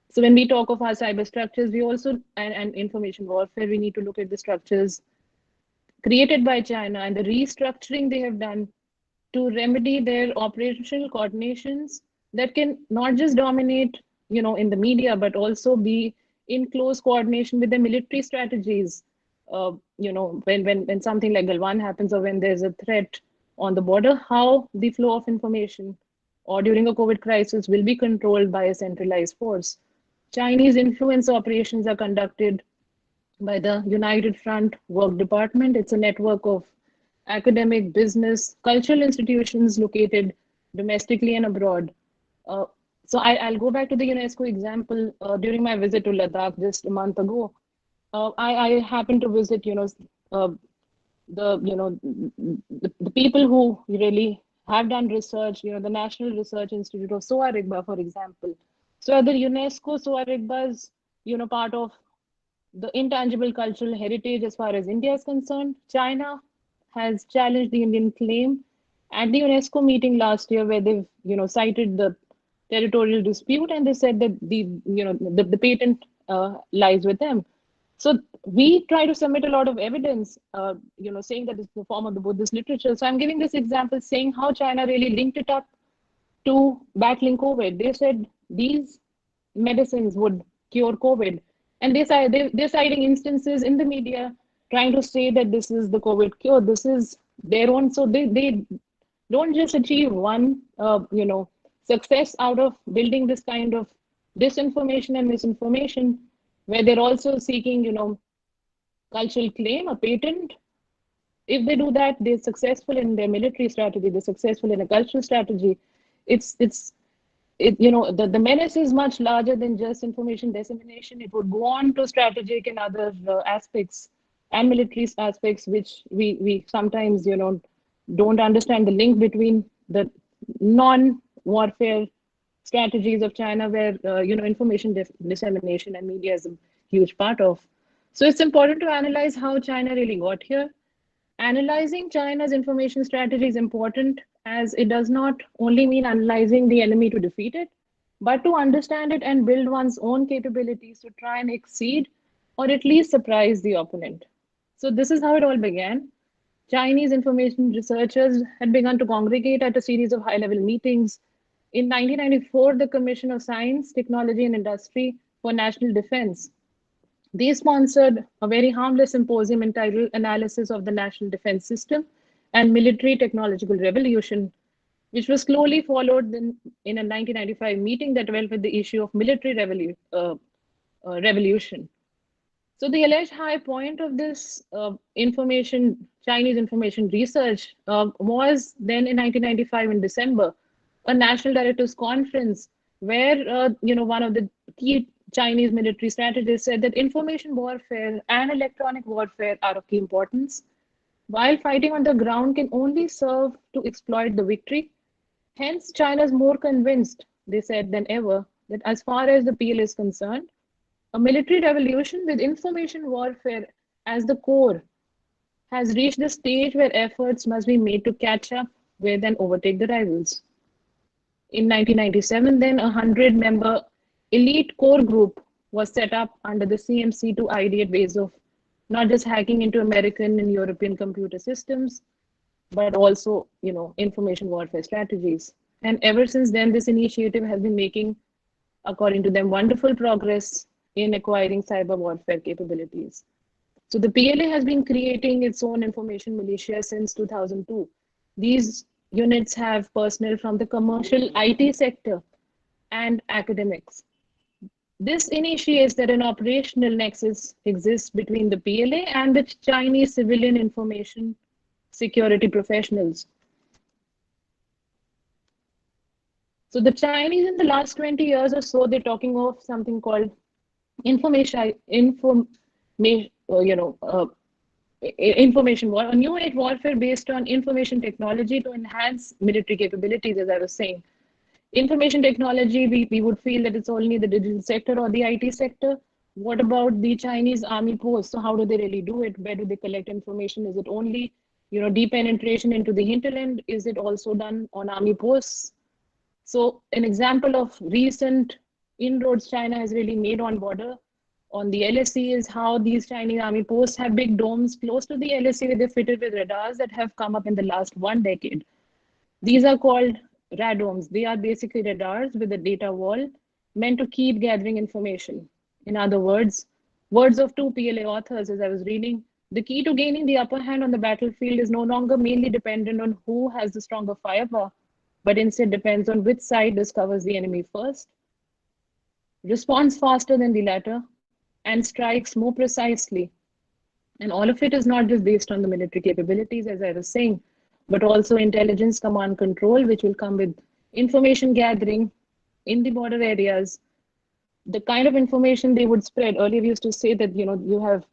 So when we talk of our cyber structures, we also, and information warfare, we need to look at the structures created by China and the restructuring they have done to remedy their operational coordinations that can not just dominate, in the media, but also be in close coordination with the military strategies. When something like Galwan happens, or when there's a threat on the border, how the flow of information or during a COVID crisis will be controlled by a centralized force. Chinese influence operations are conducted by the United Front Work Department. It's a network of academic, business, cultural institutions located domestically and abroad. Uh, I'll go back to the UNESCO example. During my visit to Ladakh just a month ago, I happened to visit, uh, the people who really have done research, the National Research Institute of Soa Rigpa, for example. So at the UNESCO, Soa Rigpa is, part of the intangible cultural heritage as far as India is concerned. China has challenged the Indian claim at the UNESCO meeting last year, where they've cited the territorial dispute, and they said that the patent lies with them. So we try to submit a lot of evidence, saying that it's the form of the Buddhist literature. So I'm giving this example saying how China really linked it up to battling COVID. They said these medicines would cure COVID, and they're citing instances in the media trying to say that this is the COVID cure. This is their own. So they don't just achieve one, success out of building this kind of disinformation and misinformation, where they're also seeking, cultural claim, a patent. If they do that, they're successful in their military strategy. They're successful in a cultural strategy. The menace is much larger than just information dissemination. It would go on to strategic and other aspects and military aspects, which we sometimes, don't understand the link between the non-warfare strategies of China, where information dissemination and media is a huge part of. So it's important to analyze how China really got here. Analyzing China's information strategy is important, as it does not only mean analyzing the enemy to defeat it, but to understand it and build one's own capabilities to try and exceed or at least surprise the opponent. So this is how it all began. Chinese information researchers had begun to congregate at a series of high-level meetings. In 1994, the Commission of Science, Technology and Industry for National Defense, they sponsored a very harmless symposium entitled Analysis of the National Defense System and Military Technological Revolution, which was slowly followed in a 1995 meeting that dealt with the issue of military revolution. So the alleged high point of this Chinese information research was then in 1995 in December, a national directors conference where one of the key Chinese military strategists said that information warfare and electronic warfare are of key importance, while fighting on the ground can only serve to exploit the victory. Hence, China is more convinced, they said, than ever, that as far as the PL is concerned, a military revolution with information warfare as the core has reached the stage where efforts must be made to catch up with and overtake the rivals. In 1997, then, a 100-member elite core group was set up under the CMC to ideate ways of not just hacking into American and European computer systems, but also, information warfare strategies. And ever since then, this initiative has been making, according to them, wonderful progress in acquiring cyber warfare capabilities. So the PLA has been creating its own information militia since 2002. These units have personnel from the commercial IT sector and academics. This initiates that an operational nexus exists between the PLA and the Chinese civilian information security professionals. So the Chinese in the last 20 years or so, they're talking of something called information war, a new age warfare based on information technology to enhance military capabilities, as I was saying. Information technology, we would feel that it's only the digital sector or the IT sector. What about the Chinese army posts? So how do they really do it? Where do they collect information? Is it only, deep penetration into the hinterland? Is it also done on army posts? So an example of recent inroads China has really made on border on the LSC is how these Chinese army posts have big domes close to the LSC where they're fitted with radars that have come up in the last 1 decade. These are called radomes. They are basically radars with a data wall meant to keep gathering information. In other words of two PLA authors, as I was reading, the key to gaining the upper hand on the battlefield is no longer mainly dependent on who has the stronger firepower, but instead depends on which side discovers the enemy first, responds faster than the latter, and strikes more precisely. And all of it is not just based on the military capabilities, as I was saying, but also intelligence, command, control, which will come with information gathering in the border areas, the kind of information they would spread. Earlier, we used to say that, you have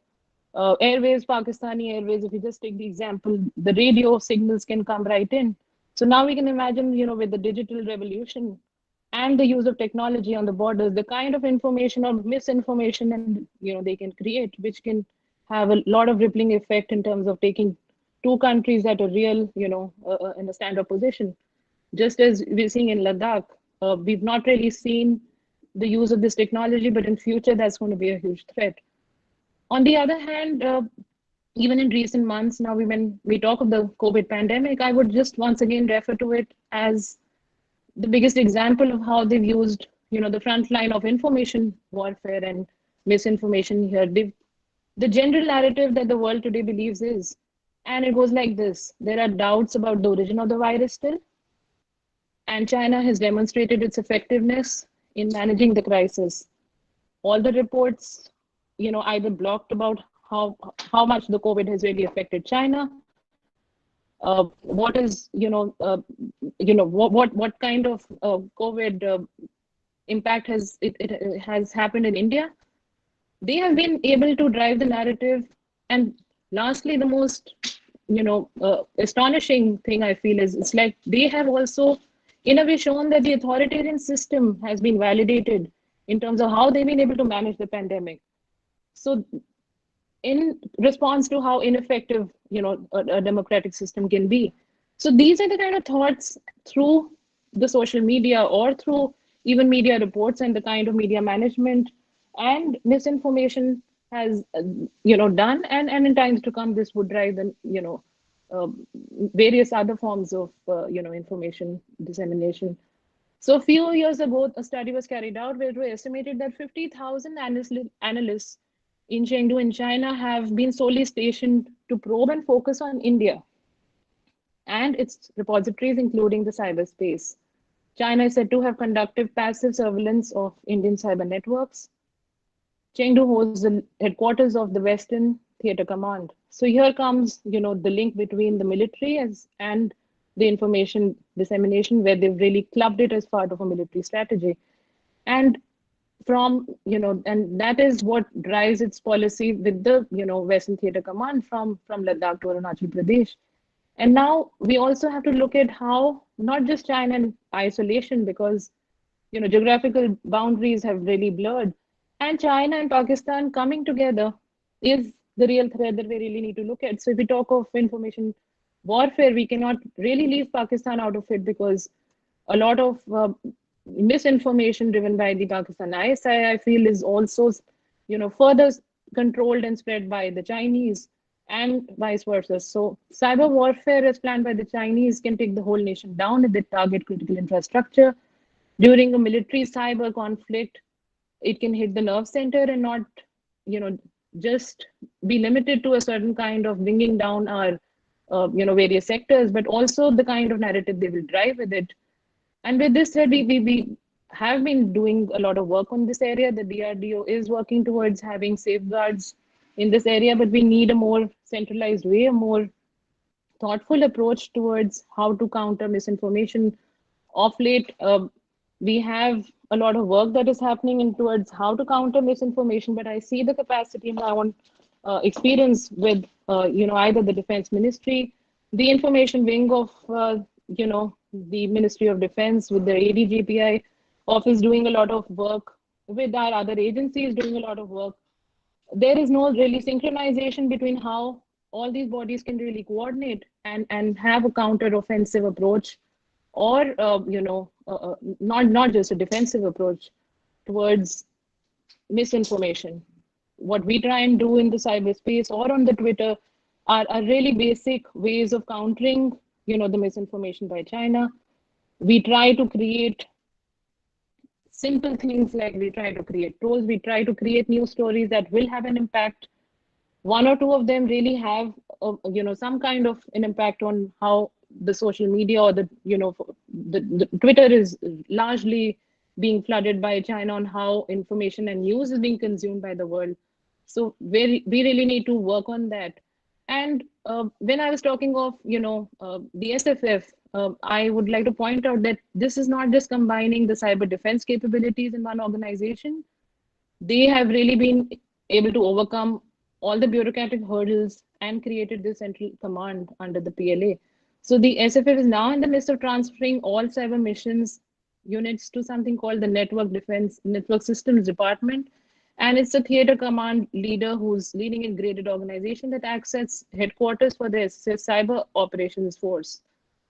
airways, Pakistani airways. If you just take the example, the radio signals can come right in. So now we can imagine, with the digital revolution and the use of technology on the borders, the kind of information or misinformation and they can create, which can have a lot of rippling effect in terms of taking two countries at a real, in a stand-up position. Just as we're seeing in Ladakh, we've not really seen the use of this technology, but in future that's going to be a huge threat. On the other hand, even in recent months, now when we talk of the COVID pandemic, I would just once again refer to it as the biggest example of how they've used, the front line of information warfare and misinformation here. The general narrative that the world today believes is, and it goes like this: there are doubts about the origin of the virus still, and China has demonstrated its effectiveness in managing the crisis. All the reports, either blocked about how much the COVID has really affected China. What is, what kind of COVID impact it has happened in India. They have been able to drive the narrative. And lastly, the most, astonishing thing I feel is it's like they have also, in a way, shown that the authoritarian system has been validated in terms of how they've been able to manage the pandemic. So in response to how ineffective, a democratic system can be. So these are the kind of thoughts through the social media or through even media reports and the kind of media management and misinformation has, done. And in times to come, this would drive the, various other forms of, information dissemination. So a few years ago, a study was carried out where it was estimated that 50,000 analysts in Chengdu in China have been solely stationed to probe and focus on India and its repositories, including the cyberspace. China is said to have conducted passive surveillance of Indian cyber networks. Chengdu hosts the headquarters of the Western Theater Command. So here comes, the link between the military and the information dissemination, where they've really clubbed it as part of a military strategy. And from, and that is what drives its policy with the, Western Theater Command from Ladakh to Arunachal Pradesh. And now we also have to look at how not just China in isolation, because, geographical boundaries have really blurred, and China and Pakistan coming together is the real threat that we really need to look at. So if we talk of information warfare, we cannot really leave Pakistan out of it, because a lot of misinformation driven by the Pakistan ISI, I feel, is also, further controlled and spread by the Chinese and vice versa. So cyber warfare as planned by the Chinese can take the whole nation down if they target critical infrastructure. During a military cyber conflict, it can hit the nerve center and not, just be limited to a certain kind of bringing down our, various sectors, but also the kind of narrative they will drive with it. And with this said, we have been doing a lot of work on this area. The DRDO is working towards having safeguards in this area, but we need a more centralized way, a more thoughtful approach towards how to counter misinformation. Of late, we have a lot of work that is happening in towards how to counter misinformation, but I see the capacity in my own experience with, either the Defense Ministry, the information wing of, the Ministry of Defense with the ADGPI office doing a lot of work, with our other agencies doing a lot of work. There is no really synchronization between how all these bodies can really coordinate and have a counter-offensive approach, or not just a defensive approach towards misinformation. What we try and do in the cyberspace or on the Twitter are really basic ways of countering, the misinformation by China. We try to create simple things, like we try to create trolls, we try to create news stories that will have an impact. One or two of them really have, some kind of an impact on how the social media or the Twitter is largely being flooded by China on how information and news is being consumed by the world. So we really need to work on that. And when I was talking of the SFF, I would like to point out that this is not just combining the cyber defense capabilities in one organization. They have really been able to overcome all the bureaucratic hurdles and created this central command under the PLA. So the SFF is now in the midst of transferring all cyber missions units to something called the Network Systems Department. And it's a theater command leader who's leading a graded organization that acts as headquarters for the cyber operations force.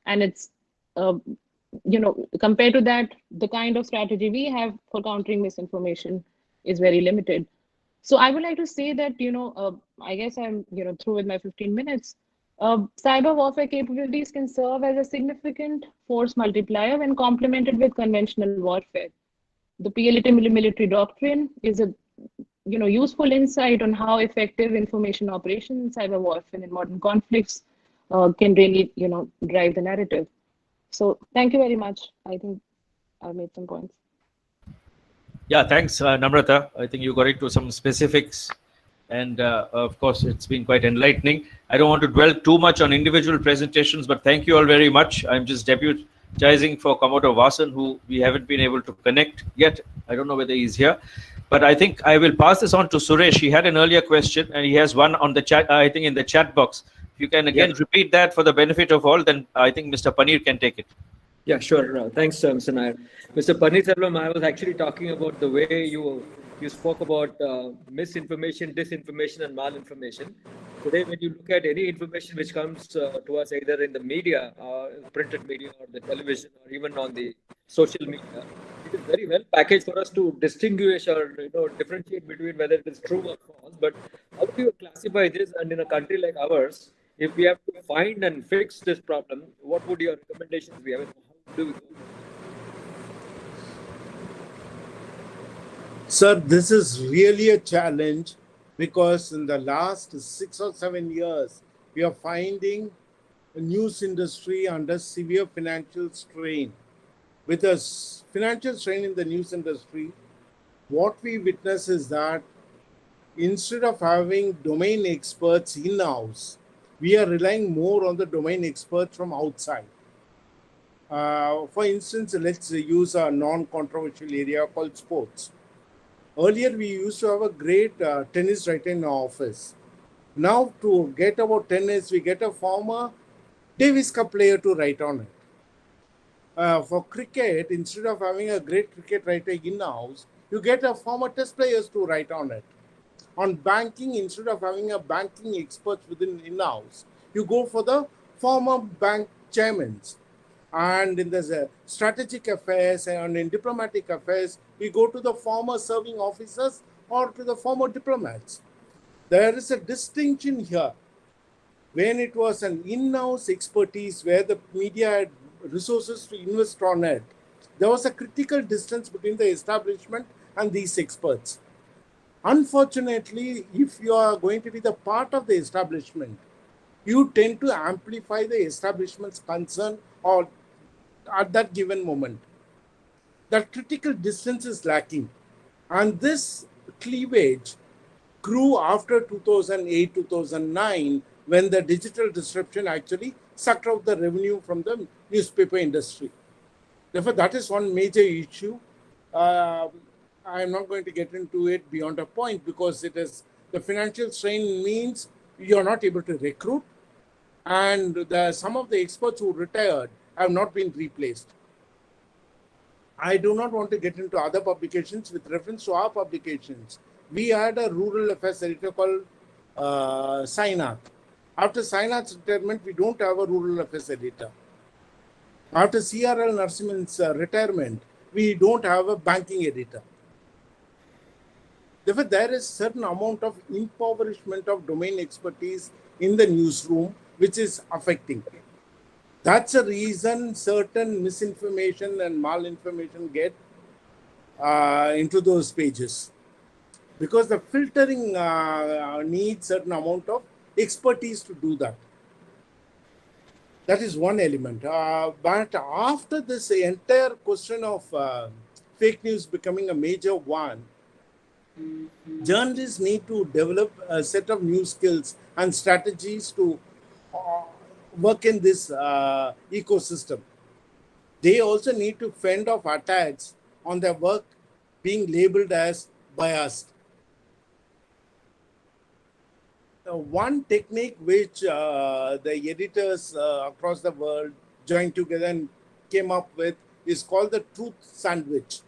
And it's, compared to that, the kind of strategy we have for countering misinformation is very limited. So I would like to say that, I guess I'm, through with my 15 minutes. Cyber warfare capabilities can serve as a significant force multiplier when complemented with conventional warfare. The PLA military doctrine is a useful insight on how effective information operations and cyber warfare in modern conflicts can really drive the narrative. So thank you very much. I think I've made some points. Yeah, thanks, Namrata. I think you got into some specifics, and of course, it's been quite enlightening. I don't want to dwell too much on individual presentations, but thank you all very much. I'm just deputizing for Commodore Vasan, who we haven't been able to connect yet. I don't know whether he's here, but I think I will pass this on to Suresh. He had an earlier question, and he has one on the chat, I think in the chat box. If you can again repeat that for the benefit of all, then I think Mr. Paneer can take it. Yeah, sure. Thanks, Mr. Nair. Mr. Paneerselvam, I was actually talking about the way you spoke about misinformation, disinformation, and malinformation. Today, when you look at any information which comes to us either in the media, printed media, or the television, or even on the social media, it is very well packaged for us to distinguish or differentiate between whether it is true or false. But how do you classify this? And in a country like ours, if we have to find and fix this problem, what would your recommendations be? I mean, how do we go? Sir, this is really a challenge because in the last 6 or 7 years, we are finding the news industry under severe financial strain. With a financial strain in the news industry, what we witness is that instead of having domain experts in-house, we are relying more on the domain experts from outside. For instance, let's use a non-controversial area called sports. Earlier, we used to have a great tennis writer in our office. Now, to get about tennis, we get a former Davis Cup player to write on it. For cricket, instead of having a great cricket writer in-house, you get a former test players to write on it. On banking, instead of having a banking expert within in-house, you go for the former bank chairmen. And in the strategic affairs and in diplomatic affairs, we go to the former serving officers or to the former diplomats. There is a distinction here. When it was an in-house expertise where the media had resources to invest on it, there was a critical distance between the establishment and these experts. Unfortunately, if you are going to be the part of the establishment, you tend to amplify the establishment's concern or at that given moment. That critical distance is lacking. And this cleavage grew after 2008, 2009, when the digital disruption actually sucked out the revenue from the newspaper industry. Therefore, that is one major issue. I'm not going to get into it beyond a point because it is the financial strain means you're not able to recruit, and some of the experts who retired have not been replaced. I do not want to get into other publications. With reference to our publications, we had a rural affairs editor called Sainath. After Sainath's retirement, we don't have a rural affairs editor. After CRL Narasimhan's retirement, we don't have a banking editor. Therefore, there is certain amount of impoverishment of domain expertise in the newsroom, which is affecting. That's a reason certain misinformation and malinformation get into those pages. Because the filtering needs certain amount of expertise to do that. That is one element. But after this entire question of fake news becoming a major one, journalists need to develop a set of new skills and strategies to work in this ecosystem. They also need to fend off attacks on their work being labeled as biased. One technique which the editors across the world joined together and came up with is called the truth sandwich.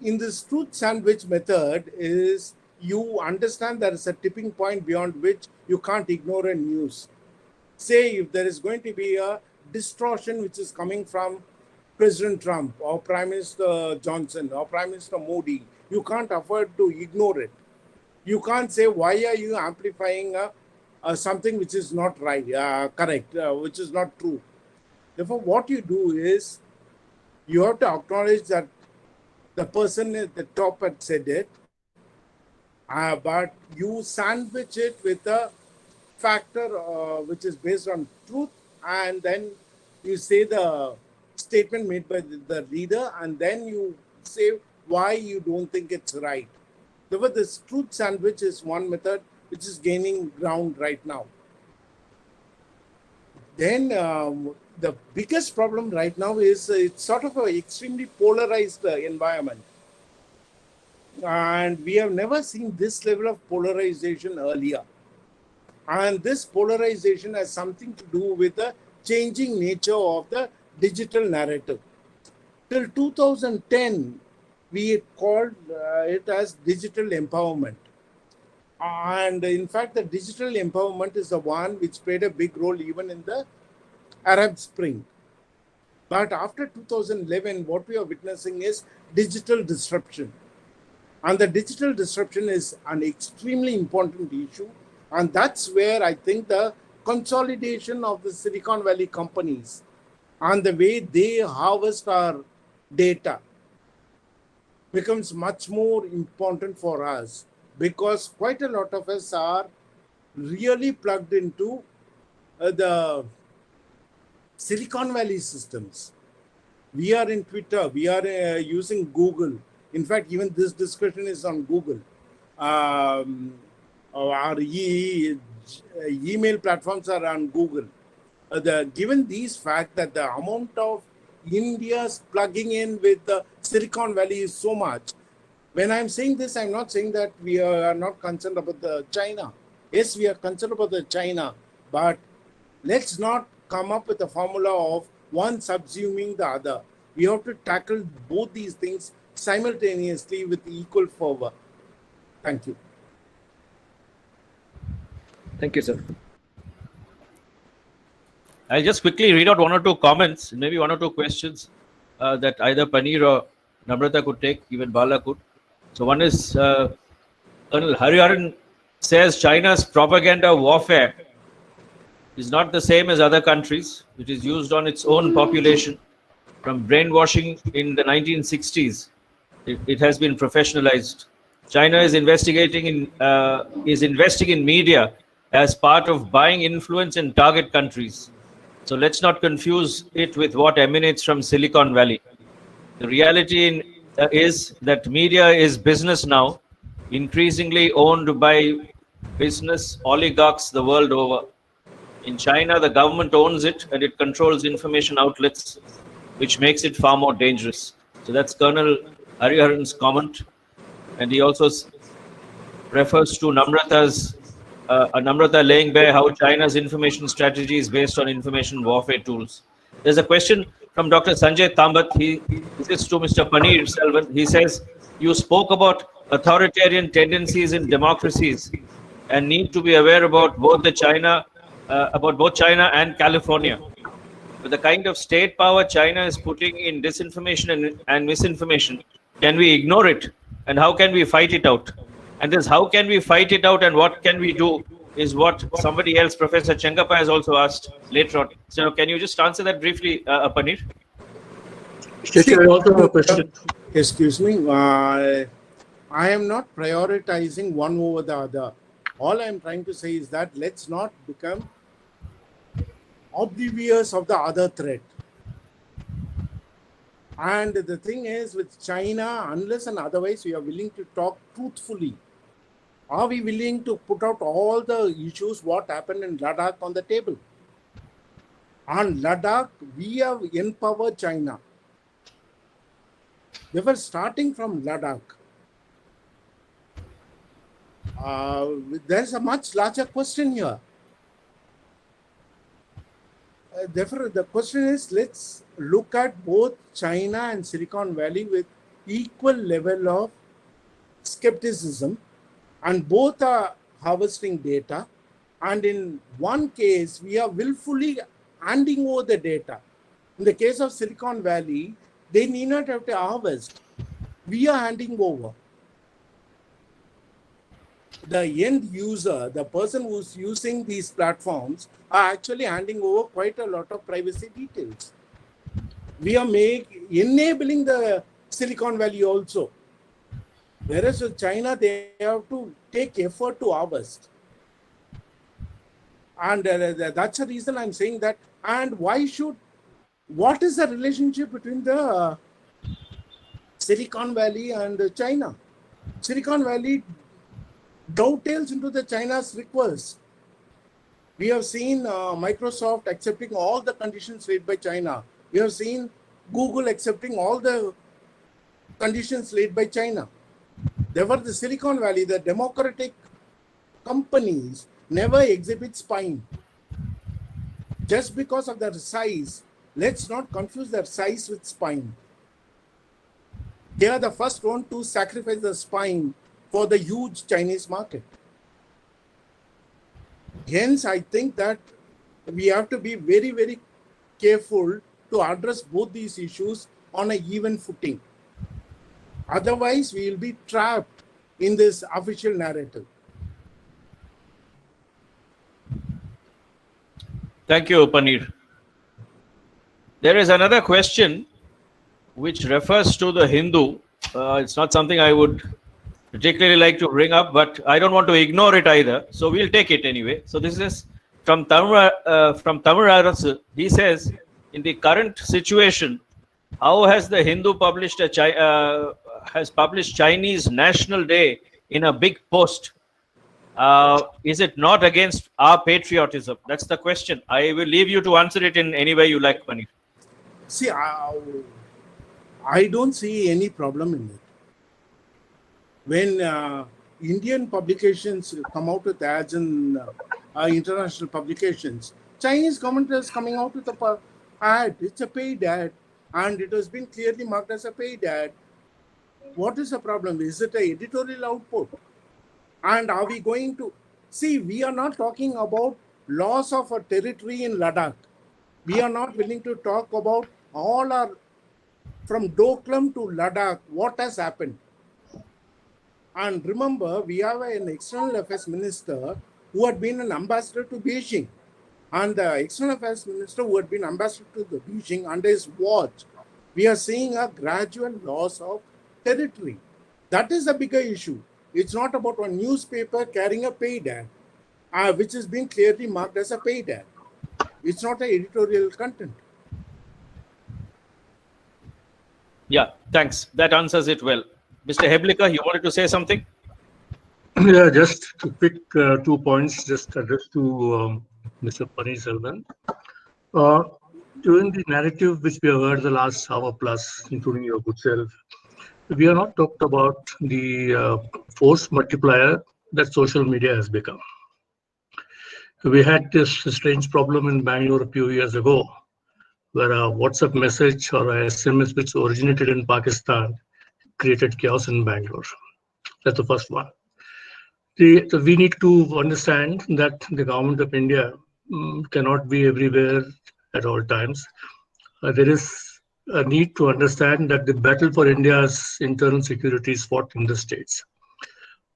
In this truth sandwich method is you understand there is a tipping point beyond which you can't ignore a news. Say if there is going to be a distortion which is coming from President Trump or Prime Minister Johnson or Prime Minister Modi, you can't afford to ignore it. You can't say, why are you amplifying something which is not right, correct, which is not true. Therefore, what you do is you have to acknowledge that the person at the top had said it, but you sandwich it with a factor which is based on truth, and then you say the statement made by the reader, and then you say why you don't think it's right. Therefore, this truth sandwich is one method which is gaining ground right now. Then the biggest problem right now is it's sort of an extremely polarized environment. And we have never seen this level of polarization earlier. And this polarization has something to do with the changing nature of the digital narrative. Till 2010, we called it as digital empowerment. And in fact, the digital empowerment is the one which played a big role even in the Arab Spring. But after 2011, what we are witnessing is digital disruption. And the digital disruption is an extremely important issue. And that's where I think the consolidation of the Silicon Valley companies and the way they harvest our data becomes much more important for us, because quite a lot of us are really plugged into the Silicon Valley systems. We are in Twitter, we are using Google. In fact, even this discussion is on Google. Our email platforms are on Google. Given these facts that the amount of India's plugging in with the Silicon Valley is so much. When I'm saying this, I'm not saying that we are not concerned about the China. Yes, we are concerned about the China, but let's not come up with a formula of one subsuming the other. We have to tackle both these things simultaneously with equal fervor. Thank you. Thank you, sir. I'll just quickly read out one or two comments, maybe one or two questions that either Paneer or Namrata could take, even Bala could. So one is Colonel Hariharan says China's propaganda warfare is not the same as other countries. It is used on its own population. From brainwashing in the 1960s, it has been professionalized. China is investing in media as part of buying influence in target countries. So let's not confuse it with what emanates from Silicon Valley. The reality is that media is business now, increasingly owned by business oligarchs the world over. In China, the government owns it and it controls information outlets, which makes it far more dangerous. So that's Colonel Hariharan's comment. And he also refers to Namrata laying bare how China's information strategy is based on information warfare tools. There's a question from Dr. Sanjay Tambat. This is to Mr. Paneer Selvan. He says, you spoke about authoritarian tendencies in democracies and need to be aware about both China and California. With the kind of state power China is putting in disinformation and misinformation, can we ignore it? And how can we fight it out? And this how can we fight it out and what can we do is what somebody else, Professor Chengappa, has also asked later on. So can you just answer that briefly, Paneer? Yes, I also have a question. Excuse me. I am not prioritizing one over the other. All I'm trying to say is that let's not become oblivious of the other threat. And the thing is, with China, unless and otherwise we are willing to talk truthfully, are we willing to put out all the issues, what happened in Ladakh on the table? On Ladakh, we have empowered China. They were starting from Ladakh. There's a much larger question here. Therefore, the question is, let's look at both China and Silicon Valley with equal level of skepticism, and both are harvesting data. And in one case, we are willfully handing over the data. In the case of Silicon Valley, they need not have to harvest. We are handing over. The end user, the person who's using these platforms, are actually handing over quite a lot of privacy details. We are enabling the Silicon Valley also. Whereas with China, they have to take effort to harvest. And that's the reason I'm saying that. And what is the relationship between the Silicon Valley and China? Silicon Valley dovetails into the China's request. We have seen Microsoft accepting all the conditions laid by China. We have seen Google accepting all the conditions laid by China. Therefore, the Silicon Valley, the democratic companies, never exhibit spine. Just because of their size, let's not confuse their size with spine. They are the first one to sacrifice the spine for the huge Chinese market. Hence, I think that we have to be very, very careful to address both these issues on an even footing. Otherwise, we will be trapped in this official narrative. Thank you, Paneer. There is another question which refers to the Hindu. It's not something I would particularly like to bring up, but I don't want to ignore it either. So we'll take it anyway. So this is from Tamil Arasu. He says, in the current situation, how has the Hindu published has published Chinese National Day in a big post? Is it not against our patriotism? That's the question. I will leave you to answer it in any way you like, Paneer. See, I don't see any problem in it. When Indian publications come out with ads in international publications, Chinese government is coming out with a ad. It's a paid ad, and it has been clearly marked as a paid ad. What is the problem? Is it an editorial output? And are we going to see? We are not talking about loss of a territory in Ladakh. We are not willing to talk about all our, from Doklam to Ladakh, what has happened. And remember, we have an external affairs minister who had been an ambassador to Beijing. And the external affairs minister who had been ambassador to the Beijing, under his watch, we are seeing a gradual loss of territory. That is a bigger issue. It's not about one newspaper carrying a paid ad, which is being clearly marked as a paid ad. It's not an editorial content. Yeah, thanks. That answers it well. Mr. Heblicker, you wanted to say something? Yeah, just to pick 2 points, just addressed to Mr. Paneer Selvan. During the narrative which we have heard the last hour plus, including your good self, we are not talked about the force multiplier that social media has become. We had this strange problem in Bangalore a few years ago, where a WhatsApp message or a SMS which originated in Pakistan created chaos in Bangalore. That's the first one. We need to understand that the government of India cannot be everywhere at all times. There is a need to understand that the battle for India's internal security is fought in the states.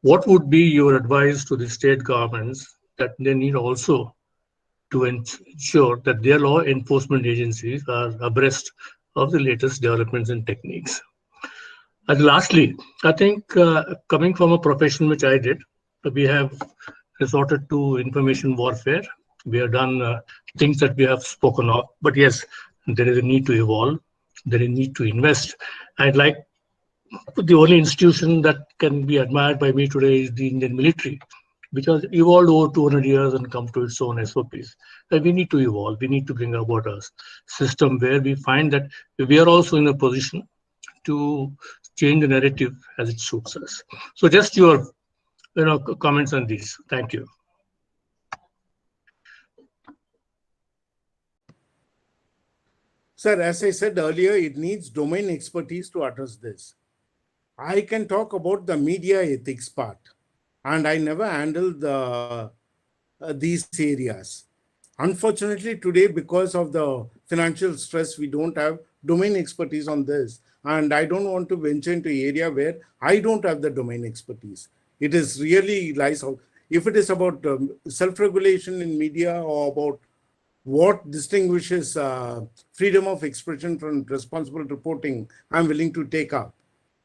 What would be your advice to the state governments that they need also to ensure that their law enforcement agencies are abreast of the latest developments and techniques? And lastly, I think coming from a profession which I did, we have resorted to information warfare We have done things that we have spoken of. But yes, there is a need to evolve. There is a need to invest. I'd like the only institution that can be admired by me today is the Indian military, which has evolved over 200 years and come to its own SOPs. And we need to evolve. We need to bring about a system where we find that we are also in a position to change the narrative as it suits us. So just your comments on these. Thank you. Sir, as I said earlier, it needs domain expertise to address this. I can talk about the media ethics part, and I never handled these areas. Unfortunately, today, because of the financial stress, we don't have domain expertise on this. And I don't want to venture into an area where I don't have the domain expertise. It is really lies out. If it is about self-regulation in media or about what distinguishes freedom of expression from responsible reporting, I'm willing to take up.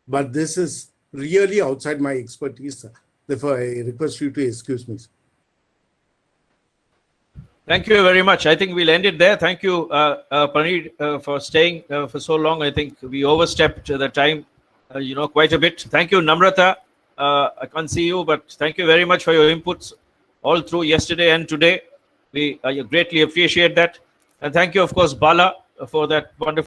But this is really outside my expertise. Therefore, I request you to excuse me. Thank you very much. I think we'll end it there. Thank you, Praneet, for staying for so long. I think we overstepped the time, quite a bit. Thank you, Namrata. I can't see you, but thank you very much for your inputs all through yesterday and today. We greatly appreciate that. And thank you, of course, Bala, for that wonderful